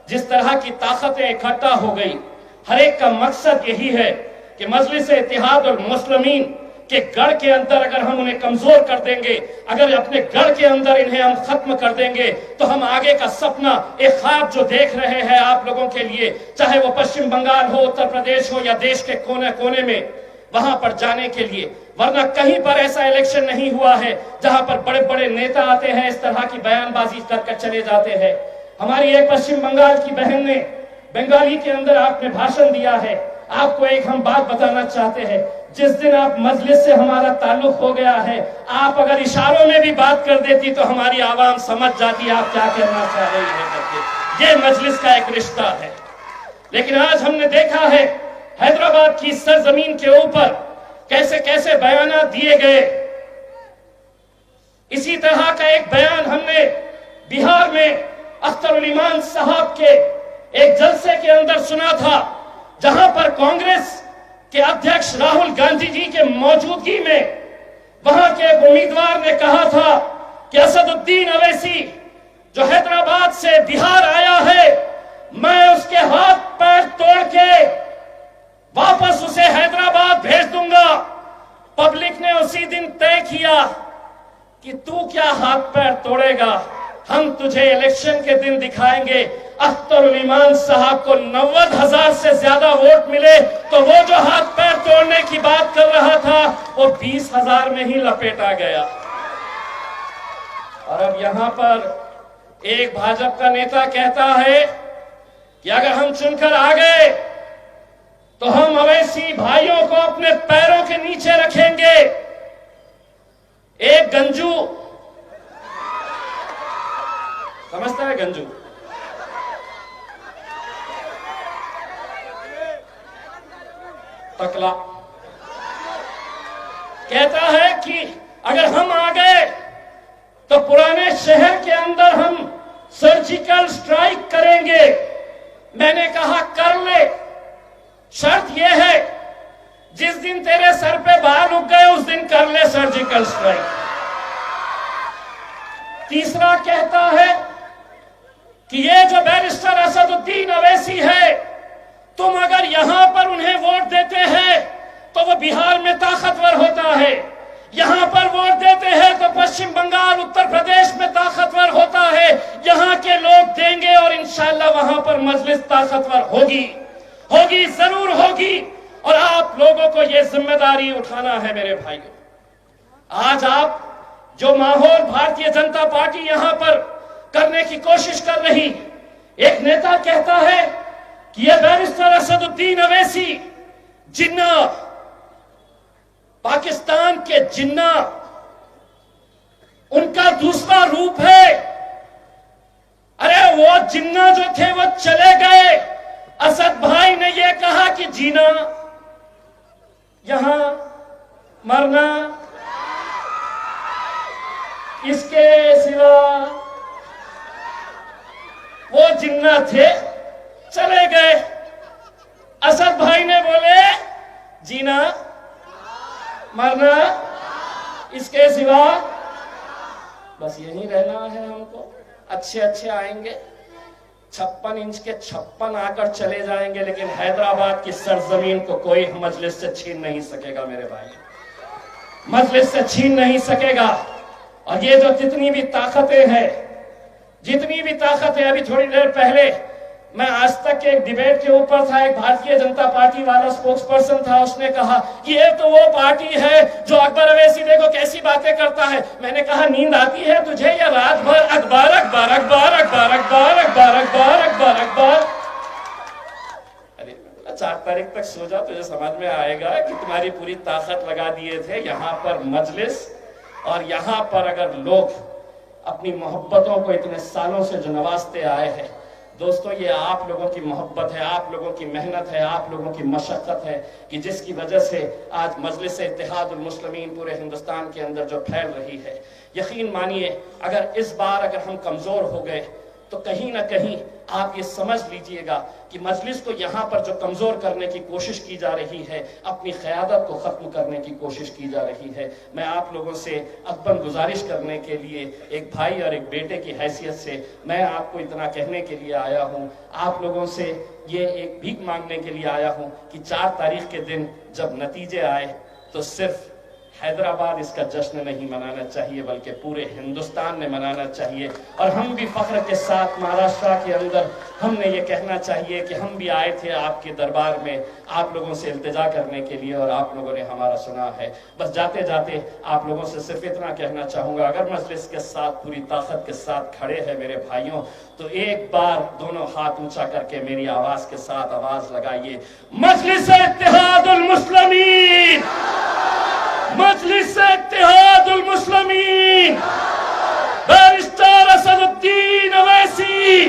जिस तरह की ताकतें इकट्ठा हो गई, हर एक का मकसद यही है कि मजलिस इत्तेहाद और मुस्लिमीन के गढ़ के अंदर अगर हम उन्हें कमजोर कर देंगे, अगर अपने गढ़ के अंदर इन्हें हम खत्म कर देंगे, तो हम आगे का सपना, एक ख्वाब जो देख रहे हैं आप लोगों के लिए, चाहे वो पश्चिम बंगाल हो, उत्तर प्रदेश हो या देश के कोने कोने में, वहां पर जाने के लिए। वरना कहीं पर ऐसा इलेक्शन नहीं हुआ है जहां पर बड़े बड़े नेता आते हैं, इस तरह की बयानबाजी करके चले जाते हैं। हमारी एक पश्चिम बंगाल की बहन ने बंगाली के अंदर आपने भाषण दिया है। आपको एक हम बात बताना चाहते हैं, जिस दिन आप मजलिस से हमारा ताल्लुक हो गया है, आप अगर इशारों में भी बात कर देती तो हमारी आवाम समझ जाती आप क्या कहना चाह रही है करके। ये मजलिस का एक रिश्ता है। लेकिन आज हमने देखा है हैदराबाद की सरजमीन के ऊपर कैसे कैसे बयान दिए गए। इसी तरह का एक बयान हमने बिहार में अख्तर उल ईमान साहब के एक जलसे के अंदर सुना था, जहां पर कांग्रेस के अध्यक्ष राहुल गांधी जी के मौजूदगी में वहां के एक उम्मीदवार ने कहा था कि असदुद्दीन अवैसी जो हैदराबाद से बिहार आया है, मैं उसके हाथ पैर तोड़ के वापस उसे हैदराबाद भेज दूंगा। पब्लिक ने उसी दिन तय किया कि तू क्या हाथ पैर तोड़ेगा, हम तुझे इलेक्शन के दिन दिखाएंगे। अख्तर उल ईमान साहब को 90,000 से ज्यादा वोट मिले, तो वो जो हाथ पैर तोड़ने की बात कर रहा था वो 20,000 में ही लपेटा गया। और अब यहां पर एक भाजपा का नेता कहता है कि अगर हम चुनकर आ गए तो हम अवैसी भाइयों को अपने पैरों के नीचे रखेंगे। एक गंजू, समझता है गंजू, टकला, कहता है कि अगर हम आ गए तो पुराने शहर के अंदर हम सर्जिकल स्ट्राइक करेंगे। मैंने कहा कर ले, शर्त यह है जिस दिन तेरे सर पे बाल उग गए उस दिन कर ले सर्जिकल स्ट्राइक। तीसरा कहता है कि ये जो बैरिस्टर असदुद्दीन अवैसी है, तुम अगर यहां पर उन्हें वोट देते हैं तो वो बिहार में ताकतवर होता है, यहां पर वोट देते हैं तो पश्चिम बंगाल, उत्तर प्रदेश में ताकतवर होता है। यहां के लोग देंगे और इंशाल्लाह वहां पर मजलिस ताकतवर होगी, होगी, जरूर होगी। और आप लोगों को यह जिम्मेदारी उठाना है मेरे भाइयों। आज आप जो माहौल भारतीय जनता पार्टी यहां पर करने की कोशिश कर रही, एक नेता कहता है कि यह बैरिस्टर असदुद्दीन अवैसी जिन्ना, पाकिस्तान के जिन्ना, उनका दूसरा रूप है। अरे वो जिन्ना जो थे वो चले गए। असद भाई ने यह कहा कि जीना, यहां मरना, इसके सिवा वो जिन्ना थे चले गए। असद भाई ने बोले जीना, मरना, इसके सिवा बस यही रहना है हमको। अच्छे अच्छे आएंगे, 56 इंच के 56 आकर चले जाएंगे, लेकिन हैदराबाद की सरजमीन को कोई मजलिस से छीन नहीं सकेगा मेरे भाई, मजलिस से छीन नहीं सकेगा। और ये जो जितनी भी ताकतें हैं, जितनी भी ताकतें, अभी थोड़ी देर पहले मैं आज तक के एक डिबेट के ऊपर था, एक भारतीय जनता पार्टी वाला स्पोक्स पर्सन था, उसने कहा ये तो वो पार्टी है जो अकबर अवैसी देखो कैसी बातें करता है। मैंने कहा नींद आती है तुझे या रात भर अखबार अखबार अखबार अखबार अखबार अखबार अखबार अखबार अखबार। अरे 4 तारीख तक सो जा, तुझे समझ में आएगा कि तुम्हारी पूरी ताकत लगा दिए थे यहाँ पर मजलिस। और यहाँ पर अगर लोग अपनी मोहब्बतों को इतने सालों से जो नवाजते आए हैं, दोस्तों, ये आप लोगों की मोहब्बत है, आप लोगों की मेहनत है, आप लोगों की मशक्क़त है कि जिसकी वजह से आज मजलिस इत्तेहादुल मुस्लिमीन पूरे हिंदुस्तान के अंदर जो फैल रही है। यकीन मानिए, अगर इस बार अगर हम कमज़ोर हो गए तो कहीं ना कहीं आप ये समझ लीजिएगा कि मजलिस को यहाँ पर जो कमज़ोर करने की कोशिश की जा रही है, अपनी क़यादत को ख़त्म करने की कोशिश की जा रही है। मैं आप लोगों से अकबन गुजारिश करने के लिए, एक भाई और एक बेटे की हैसियत से मैं आपको इतना कहने के लिए आया हूँ, आप लोगों से ये एक भीख मांगने के लिए आया हूँ कि 4 तारीख के दिन जब नतीजे आए तो सिर्फ हैदराबाद इसका जश्न नहीं मनाना चाहिए बल्कि पूरे हिंदुस्तान ने मनाना चाहिए। और हम भी फख्र के साथ महाराष्ट्र के अंदर हमने ये कहना चाहिए कि हम भी आए थे आपके दरबार में आप लोगों से इल्तिजा करने के लिए और आप लोगों ने हमारा सुना है। बस जाते जाते आप लोगों से सिर्फ इतना कहना चाहूँगा, अगर मजलिस के साथ पूरी ताकत के साथ खड़े हैं मेरे भाइयों, तो एक बार दोनों हाथ ऊंचा करके मेरी आवाज़ के साथ आवाज़ लगाइए, मजलिस इत्तेहादुल मुस्लिमीन, मजलिस इत्तेहादुल मुस्लिमीन, बैरिस्टर असदुद्दीन अवैसी,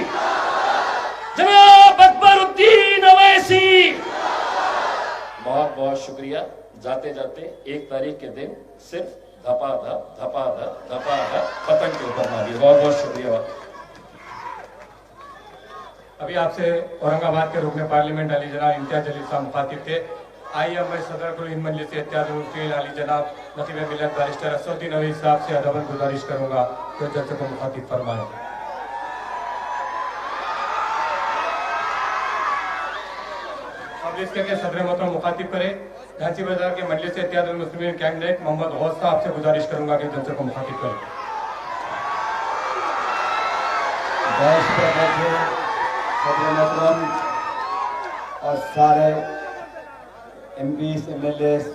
जनाब अकबरुद्दीन अवैसी। बहुत बहुत शुक्रिया। जाते जाते 1 तारीख के दिन सिर्फ धपाधप धपाधप धपाधप पतंग के ऊपर मारिए। बहुत बहुत शुक्रिया। अभी आपसे औरंगाबाद के रुकने पार्लियामेंट अली जनाब इम्तियाज अली साहब मुखातिब थे। आइए मैं सदर कुल हिंद मजलिस इत्तेहादुल मुस्लिमीन अली जनाब नकीब मिल्लत बैरिस्टर असदुद्दीन अवैसी साहब से अदबन गुजारिश करूंगा तो जल्द को मुखातिब फरमाएं। मजलिस के सदर मोहतरम मुखातिब करे झांसी बाजार के मजलिस इत्तेहादुल मुस्लिमीन कैंडिडेट मोहम्मद गौस साहब से गुजारिश करूंगा कि जल्द को मुखातिब करें। सदर मोहतरम और सारे MPs, MLAs,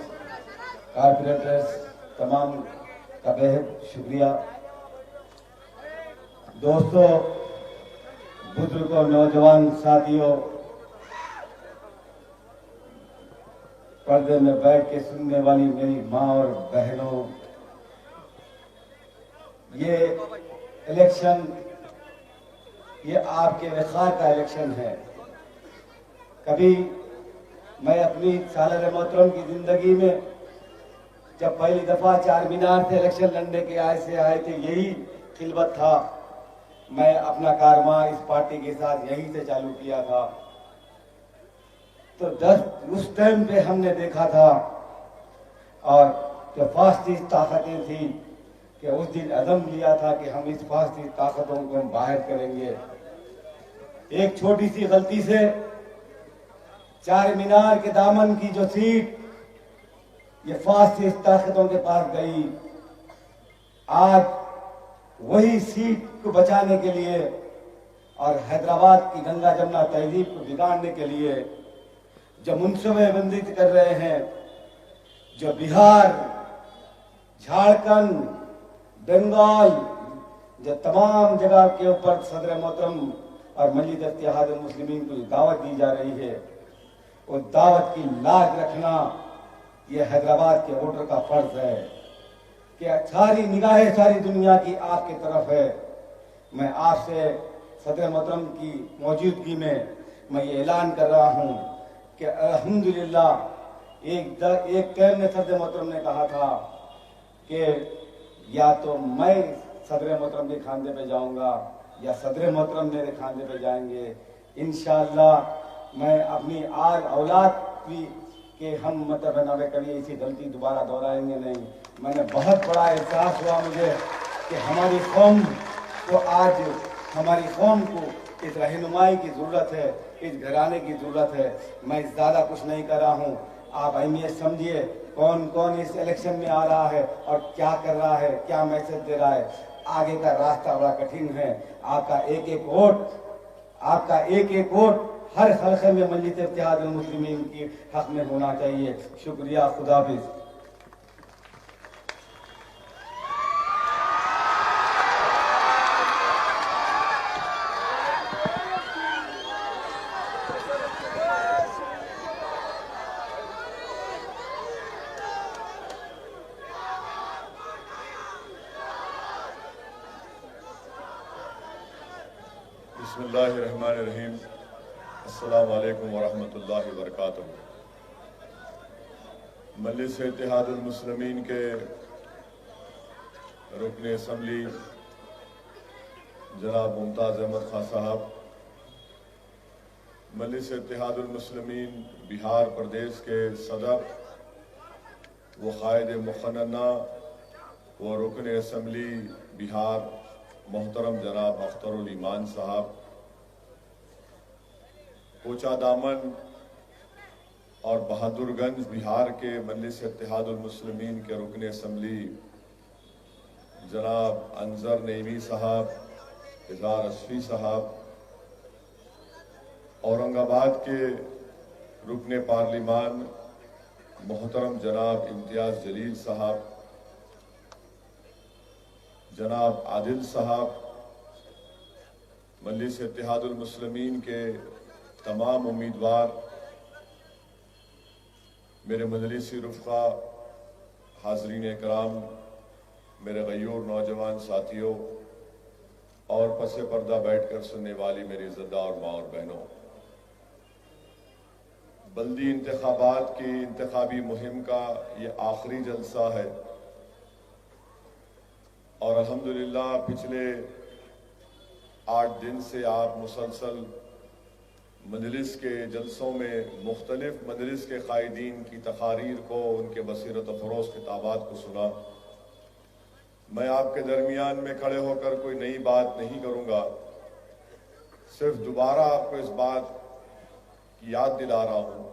कारपोरेटर्स तमाम का बेहद शुक्रिया। दोस्तों, बुजुर्गों, नौजवान साथियों, पर्दे में बैठ के सुनने वाली मेरी माँ और बहनों, ये इलेक्शन ये आपके वक़ार का इलेक्शन है। कभी मैं अपनी सालाना मोहतरम की जिंदगी में जब पहली दफा 4 मीनार से इलेक्शन लड़ने के आए थे, यही खिलवत था। मैं अपना कारवां इस पार्टी के साथ यहीं से चालू किया था। तो उस टाइम पे हमने देखा था और जो फास्टी ताकतें थी कि उस दिन अज़म लिया था कि हम इस फास्टी ताकतों को हम बाहर करेंगे। एक छोटी सी गलती से 4 मीनार के दामन की जो सीट ये फास्टी ताकतों के पास गई। आज वही सीट को बचाने के लिए और हैदराबाद की गंगा जमुना तहजीब को बिगाड़ने के लिए जो मुनसूबेबंदी कर रहे हैं, जो बिहार, झारखंड, बंगाल, जो तमाम जगह के ऊपर सदर मोहतरम और मजलिस इत्तेहादुल मुस्लिमीन को दावत दी जा रही है, उस दावत की लाज रखना ये हैदराबाद के वोटर का फर्ज है कि सारी निगाहें सारी दुनिया की आपकी तरफ है। मैं आपसे सदर मोहतरम की मौजूदगी में मैं ये ऐलान कर रहा हूँ कि अल्हम्दुलिल्लाह एक टाइम में सदर मोहतरम ने कहा था कि या तो मैं सदर मोहतरम के खांदे पे जाऊंगा या सदर मोहतरम मेरे खांदे पे जाएंगे। इंशाअल्लाह मैं अपनी औलाद भी कि हम मतलब नवे कभी ऐसी गलती दोबारा दोहराएंगे नहीं। मैंने बहुत बड़ा एहसास हुआ मुझे कि हमारी कौम को आज हमारी कौम को इस रहनुमाई की ज़रूरत है, इस घराने की ज़रूरत है। मैं ज़्यादा कुछ नहीं कर रहा हूँ, आप अहमियत समझिए कौन कौन इस इलेक्शन में आ रहा है और क्या कर रहा है, क्या मैसेज दे रहा है। आगे का रास्ता बड़ा कठिन है। आपका एक एक वोट हर हल्के में मजलिस इत्तेहादुल मुस्लिमीन की हक में होना चाहिए। शुक्रिया, खुदा हाफिज़। बिस्मिल्लाहिर्रहमानिर्रहीम। अस्सलाम वालेकुम वरहमतुल्लाहि वबरकातुहू। मजलिस इत्तेहादुल मुस्लिमीन के रुकन असम्बली जनाब मुमताज़ अहमद खान साहब, मजलिस इत्तेहादुल मुस्लिमीन बिहार प्रदेश के सदर व कायद मुखन्ना व रुकन असम्बली बिहार मोहतरम जनाब अख्तरुल ईमान साहब, कोचा दामन और बहादुरगंज बिहार के मजलिस इत्तेहादुल मुस्लिमीन के रुकन असम्बली जनाब अंजर नईमी साहब, इज़हार असफी साहब, औरंगाबाद के रुकन पार्लिमान मोहतरम जनाब इम्तियाज जलील साहब, जनाब आदिल साहब, मजलिस इत्तेहादुल मुस्लिमीन के तमाम उम्मीदवार, मेरे मजलिसी रुफ़ा, हाज़रीन इकराम, मेरे गयूर नौजवान साथियों और पसे पर्दा बैठकर सुनने वाली मेरी इज़्ज़तदार माँ और बहनों, बल्दी इंतखाबात की इंतखाबी मुहिम का ये आखिरी जलसा है और अल्हम्दुलिल्लाह पिछले 8 दिन से आप मुसलसल मजलिस के जलसों में मुख्तलिफ मजलिस के कायदीन की तकारीर को, उनके बसीरत फ़रोज़ खिताबात को सुना। मैं आपके दरमियान में खड़े होकर कोई नई बात नहीं करूँगा, सिर्फ दोबारा आपको इस बात की याद दिला रहा हूँ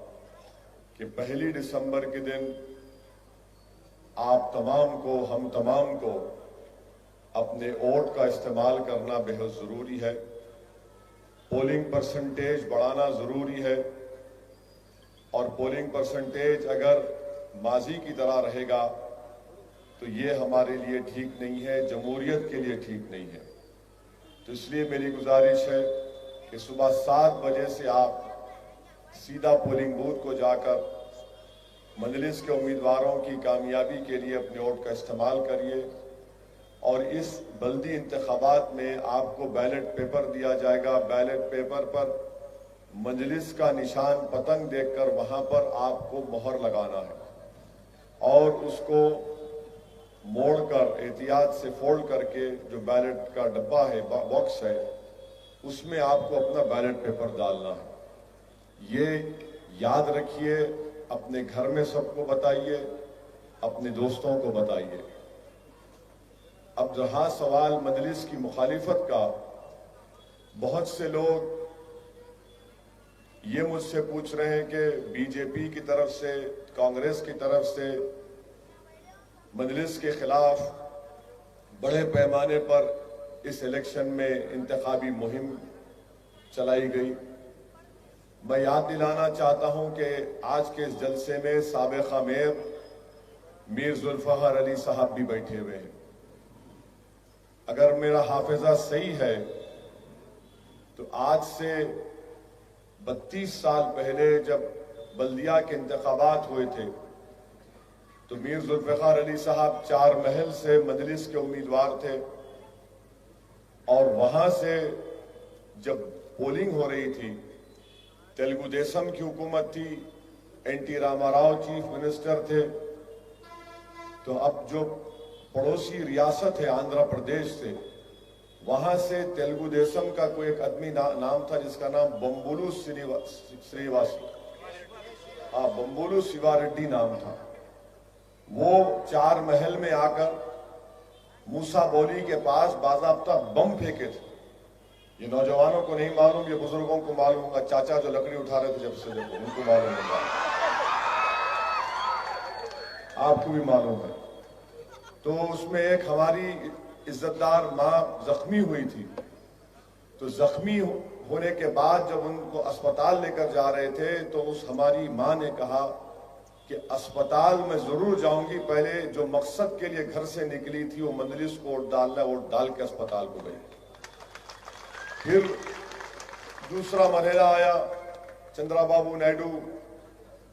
कि 1 दिसंबर के दिन आप तमाम को, हम तमाम को अपने वोट का इस्तेमाल करना बेहद ज़रूरी है। पोलिंग परसेंटेज बढ़ाना ज़रूरी है और पोलिंग परसेंटेज अगर माजी की तरह रहेगा तो ये हमारे लिए ठीक नहीं है, जमहूरियत के लिए ठीक नहीं है। तो इसलिए मेरी गुजारिश है कि सुबह 7 बजे से आप सीधा पोलिंग बूथ को जाकर मजलिस के उम्मीदवारों की कामयाबी के लिए अपने वोट का इस्तेमाल करिए और इस बल्दी इंतखाबात में आपको बैलेट पेपर दिया जाएगा। बैलेट पेपर पर मजलिस का निशान पतंग देखकर वहां पर आपको मोहर लगाना है और उसको मोड़कर एहतियात से फोल्ड करके जो बैलेट का डब्बा है, बॉक्स है, उसमें आपको अपना बैलेट पेपर डालना है। ये याद रखिए, अपने घर में सबको बताइए, अपने दोस्तों को बताइए। अब जहां सवाल मजलिस की मुखालिफत का, बहुत से लोग ये मुझसे पूछ रहे हैं कि बीजेपी की तरफ से, कांग्रेस की तरफ से मजलिस के खिलाफ बड़े पैमाने पर इस इलेक्शन में इंतखाबी मुहिम चलाई गई। मैं याद दिलाना चाहता हूं कि आज के इस जलसे में साबिक़ मेयर मीर जुल्फ़िकार अली साहब भी बैठे हुए हैं। अगर मेरा हाफिजा सही है तो आज से 32 साल पहले जब बल्दिया के इंतखाबात हुए थे तो मीर जुल्फ़िकार अली साहब 4 महल से मजलिस के उम्मीदवार थे और वहां से जब पोलिंग हो रही थी, तेलुगु देशम की हुकूमत थी, एनटी रामाराव चीफ मिनिस्टर थे। तो अब जो पड़ोसी रियासत है आंध्र प्रदेश से, वहां से तेलुगु देशम का कोई एक आदमी नाम था जिसका नाम बम्बुलू श्रीवासी, बम्बुलू शिवारेड्डी नाम था। वो 4 महल में आकर मूसा बोली के पास बाज़ाब्ता बम फेंके थे। ये नौजवानों को नहीं मालूम, ये बुजुर्गों को मालूम होगा। चाचा जो लकड़ी उठा रहे थे जब से, देखो उनको मालूम होगा, आपको भी मालूम है। तो उसमें एक हमारी इज्जतदार माँ जख्मी हुई थी। तो जख्मी होने के बाद जब उनको अस्पताल लेकर जा रहे थे तो उस हमारी माँ ने कहा कि अस्पताल में जरूर जाऊंगी, पहले जो मकसद के लिए घर से निकली थी वो मजलिस को वोट डालना, वोट डाल के अस्पताल को गई। फिर दूसरा मरहला आया, चंद्राबाबू नायडू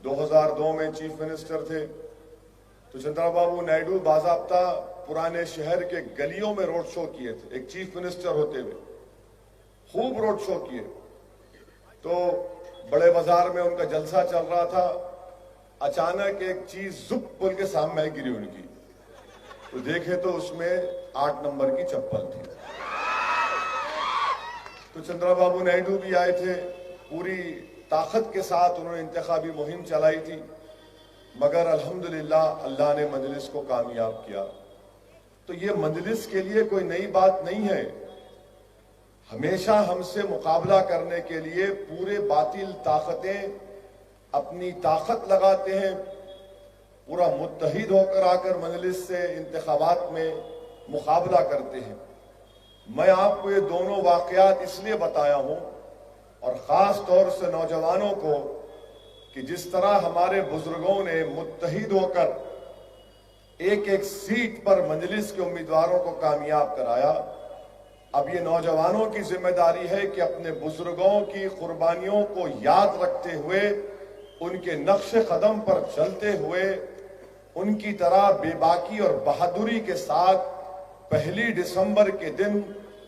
2002 में चीफ मिनिस्टर थे। तो चंद्राबाबू नायडू बाज़ाब्ता पुराने शहर के गलियों में रोड शो किए थे एक चीफ मिनिस्टर होते हुए। खूब रोड शो किए। तो बड़े बाजार में उनका जलसा चल रहा था, अचानक एक चीज जुप बोल के सामने गिरी उनकी, तो देखे तो उसमें 8 नंबर की चप्पल थी। तो चंद्रबाबू नायडू भी आए थे, पूरी ताकत के साथ उन्होंने इंतखाबी मुहिम चलाई थी, मगर अल्हम्दुलिल्लाह अल्लाह ने मजलिस को कामयाब किया। तो ये मजलिस के लिए कोई नई बात नहीं है। हमेशा हमसे मुकाबला करने के लिए पूरे बातिल ताकतें अपनी ताकत लगाते हैं, पूरा मुत्तहिद होकर आकर मजलिस से इंतखाबात में मुकाबला करते हैं। मैं आपको ये दोनों वाकयात इसलिए बताया हूं, और खास तौर से नौजवानों को, कि जिस तरह हमारे बुजुर्गों ने मुत्तहिद होकर एक एक सीट पर मजलिस के उम्मीदवारों को कामयाब कराया, अब ये नौजवानों की जिम्मेदारी है कि अपने बुजुर्गों की कुर्बानियों को याद रखते हुए, उनके नक्श कदम पर चलते हुए, उनकी तरह बेबाकी और बहादुरी के साथ 1 दिसंबर के दिन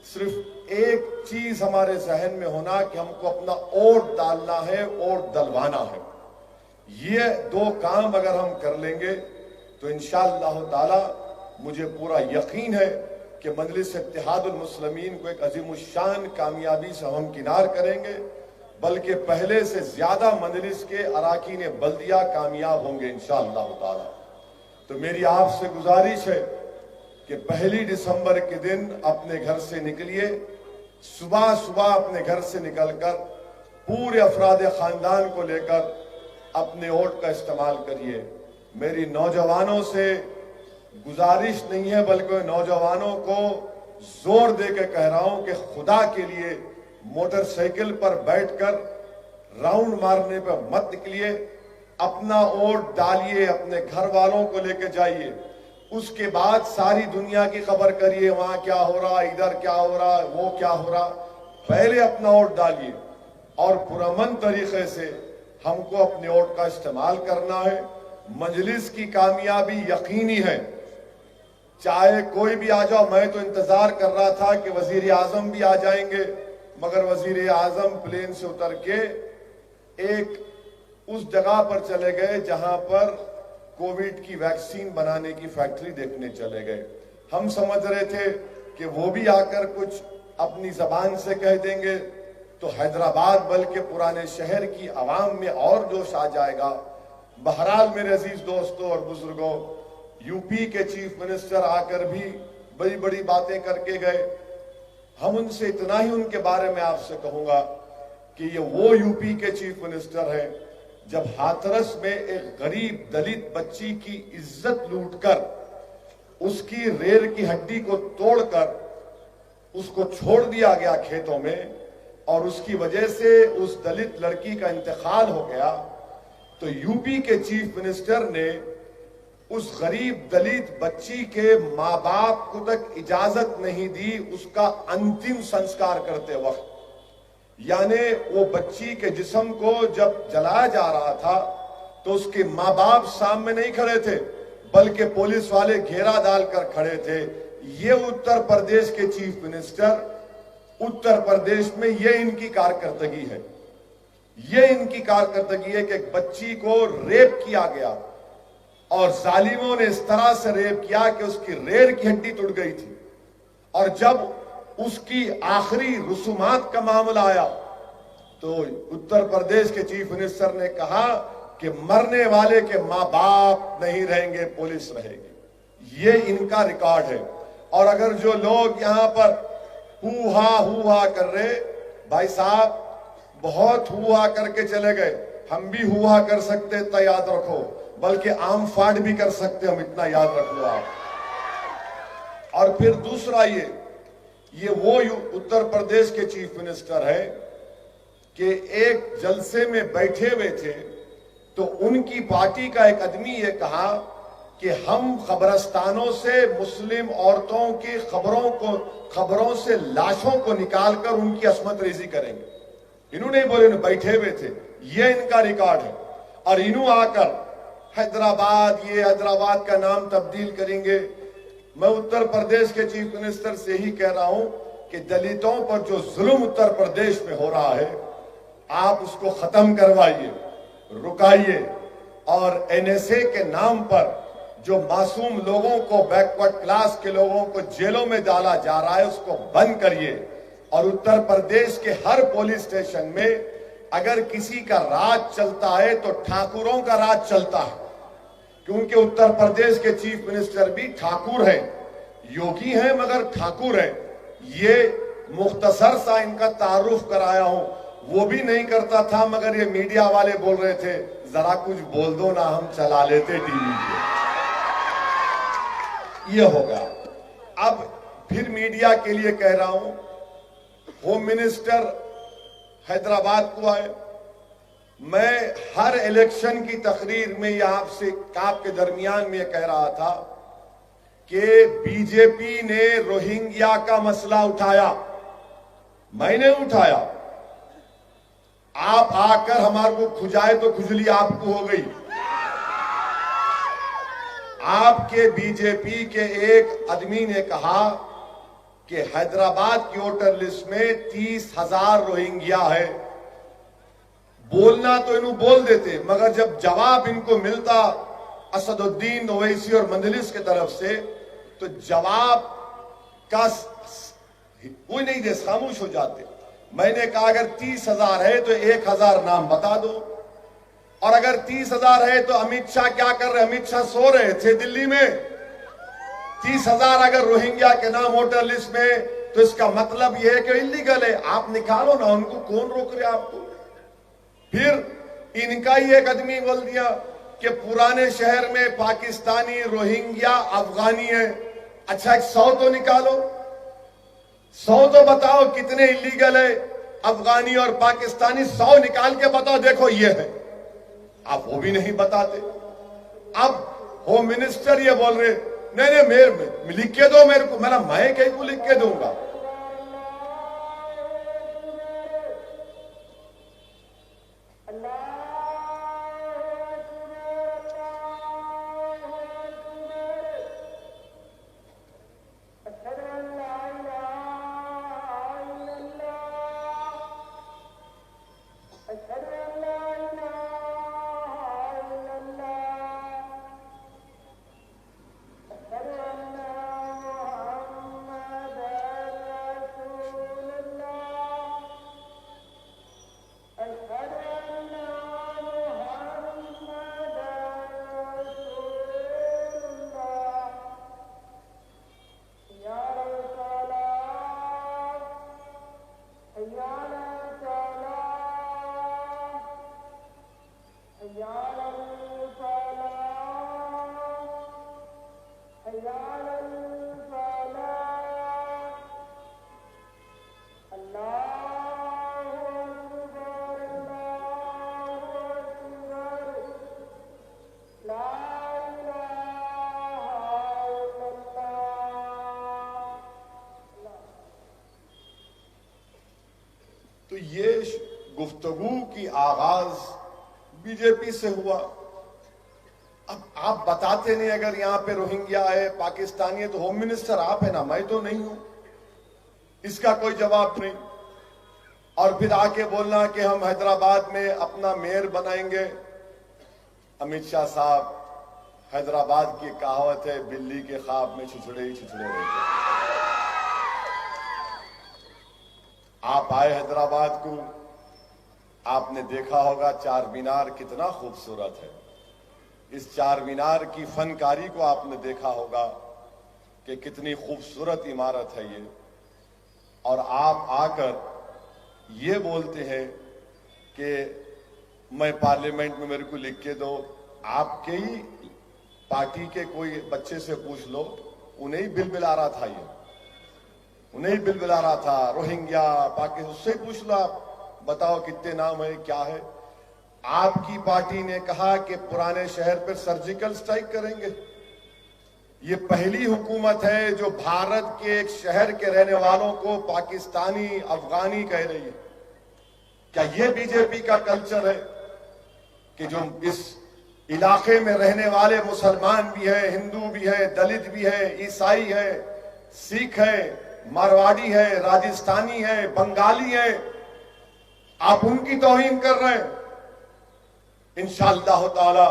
सिर्फ एक चीज हमारे जहन में होना कि हमको अपना वोट डालना है, वोट डलवाना है। ये 2 काम अगर हम कर लेंगे तो इंशाअल्लाह ताला मुझे पूरा यकीन है कि मजलिस इत्तेहादुल मुस्लिमीन को एक अजीमुशान कामयाबी से हम किनार करेंगे, बल्कि पहले से ज्यादा मजलिस के अराकीन बल्दिया कामयाब होंगे इंशाअल्लाह ताला। तो मेरी आपसे गुजारिश है कि 1 दिसंबर के दिन अपने घर से निकलिए, सुबह सुबह अपने घर से निकलकर पूरे अफराद खानदान को लेकर अपने वोट का इस्तेमाल करिए। मेरी नौजवानों से गुजारिश नहीं है, बल्कि नौजवानों को जोर दे के कह रहा हूं कि खुदा के लिए मोटरसाइकिल पर बैठकर राउंड मारने पर मत निकलिए, अपना वोट डालिए, अपने घर वालों को लेके जाइए, उसके बाद सारी दुनिया की खबर करिए, वहां क्या हो रहा, इधर क्या हो रहा, वो क्या हो रहा। पहले अपना वोट डालिए और पुरअमन तरीके से हमको अपने वोट का इस्तेमाल करना है। मजलिस की कामयाबी यकीनी है, चाहे कोई भी आ जाओ। मैं तो इंतजार कर रहा था कि वजीर आजम भी आ जाएंगे, मगर वजीर आजम प्लेन से उतर के एक उस जगह पर चले गए जहां पर कोविड की वैक्सीन बनाने की फैक्ट्री देखने चले गए। हम समझ रहे थे कि वो भी आकर कुछ अपनी जबान से कह देंगे तो हैदराबाद बल्कि पुराने शहर की आवाम में और जोश आ जाएगा। बहरहाल मेरे अजीज दोस्तों और बुजुर्गों, यूपी के चीफ मिनिस्टर आकर भी बड़ी बड़ी बातें करके गए। हम उनसे इतना ही उनके बारे में आपसे कहूंगा कि ये वो यूपी के चीफ मिनिस्टर हैं जब हाथरस में एक गरीब दलित बच्ची की इज्जत लूटकर, उसकी रेल की हड्डी को तोड़कर उसको छोड़ दिया गया खेतों में, और उसकी वजह से उस दलित लड़की का इंतकाल हो गया, तो यूपी के चीफ मिनिस्टर ने उस गरीब दलित बच्ची के माँ बाप को तक इजाजत नहीं दी उसका अंतिम संस्कार करते वक्त। यानी वो बच्ची के जिस्म को जब जलाया जा रहा था तो उसके माँ बाप सामने नहीं खड़े थे, बल्कि पुलिस वाले घेरा डालकर खड़े थे। ये उत्तर प्रदेश के चीफ मिनिस्टर, उत्तर प्रदेश में ये इनकी कारकर्दगी है। ये इनकी कारकर्दगी है कि एक बच्ची को रेप किया गया और जालिमों ने इस तरह से रेप किया कि उसकी रीढ़ की हड्डी टूट गई थी, और जब उसकी आखिरी रसूमात का मामला आया तो उत्तर प्रदेश के चीफ मिनिस्टर ने कहा कि मरने वाले के मां बाप नहीं रहेंगे, पुलिस रहेगी। ये इनका रिकॉर्ड है। और अगर जो लोग यहां पर हुआ कर रहे, भाई साहब बहुत हुआ करके चले गए, हम भी हुआ कर सकते, तो याद रखो, बल्कि आम फाड़ भी कर सकते, हम इतना याद रख लो आप। और फिर दूसरा ये वो उत्तर प्रदेश के चीफ मिनिस्टर है कि एक जलसे में बैठे हुए थे तो उनकी पार्टी का एक आदमी ये कहा कि हम कब्रस्तानों से मुस्लिम औरतों की खबरों से लाशों को निकालकर उनकी अस्मत रेजी करेंगे। इन्होंने बोले, बैठे हुए थे, ये इनका रिकॉर्ड है। और इन्हों आकर हैदराबाद का नाम तब्दील करेंगे। मैं उत्तर प्रदेश के चीफ मिनिस्टर से ही कह रहा हूं कि दलितों पर जो जुल्म उत्तर प्रदेश में हो रहा है आप उसको खत्म करवाइए, रुकाइए, और एनएसए के नाम पर जो मासूम लोगों को, बैकवर्ड क्लास के लोगों को जेलों में डाला जा रहा है उसको बंद करिए। और उत्तर प्रदेश के हर पुलिस स्टेशन में अगर किसी का राज चलता है तो ठाकुरों का राज चलता है, क्योंकि उत्तर प्रदेश के चीफ मिनिस्टर भी ठाकुर हैं, योगी हैं मगर ठाकुर हैं। ये मुख्तसर सा इनका तारुफ कराया हूं, वो भी नहीं करता था मगर ये मीडिया वाले बोल रहे थे जरा कुछ बोल दो ना, हम चला लेते टीवी पे। ये होगा। अब फिर मीडिया के लिए कह रहा हूं, होम मिनिस्टर हैदराबाद को आए, मैं हर इलेक्शन की तकरीर में यह आपके दरमियान में कह रहा था कि बीजेपी ने रोहिंग्या का मसला उठाया, मैंने उठाया, आप आकर हमारे को खुजाए तो खुजली आपको हो गई। आपके बीजेपी के एक आदमी ने कहा कि हैदराबाद की वोटर लिस्ट में 30,000 रोहिंग्या है। बोलना तो इन्हों बोल देते, मगर जब जवाब इनको मिलता असदुद्दीन ओवैसी और मंजलिस की तरफ से, तो जवाब का कोई नहीं दे, खामोश हो जाते। मैंने कहा अगर 30,000 है तो 1,000 नाम बता दो, और अगर 30,000 है तो अमित शाह क्या कर रहे? अमित शाह सो रहे थे दिल्ली में। 30,000 अगर रोहिंग्या के नाम वोटर लिस्ट में, तो इसका मतलब यह है कि इलीगल है, आप निकालो ना उनको, कौन रोक रहे आपको? फिर इनका ही एक आदमी बोल दिया कि पुराने शहर में पाकिस्तानी, रोहिंग्या, अफगानी है। अच्छा 100 तो निकालो, 100 तो बताओ कितने इलीगल है अफगानी और पाकिस्तानी, 100 निकाल के बताओ, देखो ये है। आप वो भी नहीं बताते। अब होम मिनिस्टर ये बोल रहे नहीं मेरे लिख के दो मेरे को, मैं कहीं को लिख के दूंगा। तो ये गुफ्तगू की आगाज बीजेपी से हुआ। अब आप बताते नहीं, अगर यहां पे रोहिंग्या है, पाकिस्तानी है, तो होम मिनिस्टर आप है ना, मैं तो नहीं हूं। इसका कोई जवाब नहीं। और फिर आके बोलना कि हम हैदराबाद में अपना मेयर बनाएंगे। अमित शाह साहब, हैदराबाद की कहावत है, बिल्ली के ख्वाब में छिछड़े ही छिछड़े रहते। आप आए हैदराबाद को, आपने देखा होगा चार मीनार कितना खूबसूरत है। इस चार मीनार की फनकारी को आपने देखा होगा कि कितनी खूबसूरत इमारत है ये। और आप आकर ये बोलते हैं कि मैं पार्लियामेंट में मेरे को लिख के दो। आपके ही पार्टी के कोई बच्चे से पूछ लो, उन्हें ही बिल बिला रहा था, ये उन्हें ही बिल बिला रहा था। रोहिंग्या, पाकिस्तान, उससे पूछ लो आप, बताओ कितने नाम है, क्या है। आपकी पार्टी ने कहा कि पुराने शहर पर सर्जिकल स्ट्राइक करेंगे। ये पहली हुकूमत है जो भारत के एक शहर के रहने वालों को पाकिस्तानी, अफगानी कह रही है। क्या ये बीजेपी का कल्चर है कि जो इस इलाके में रहने वाले मुसलमान भी है, हिंदू भी है, दलित भी है, ईसाई है, सिख है, मारवाड़ी है, राजस्थानी है, बंगाली है, आप उनकी तौहीन कर रहे हैं। इंशाअल्लाह ताला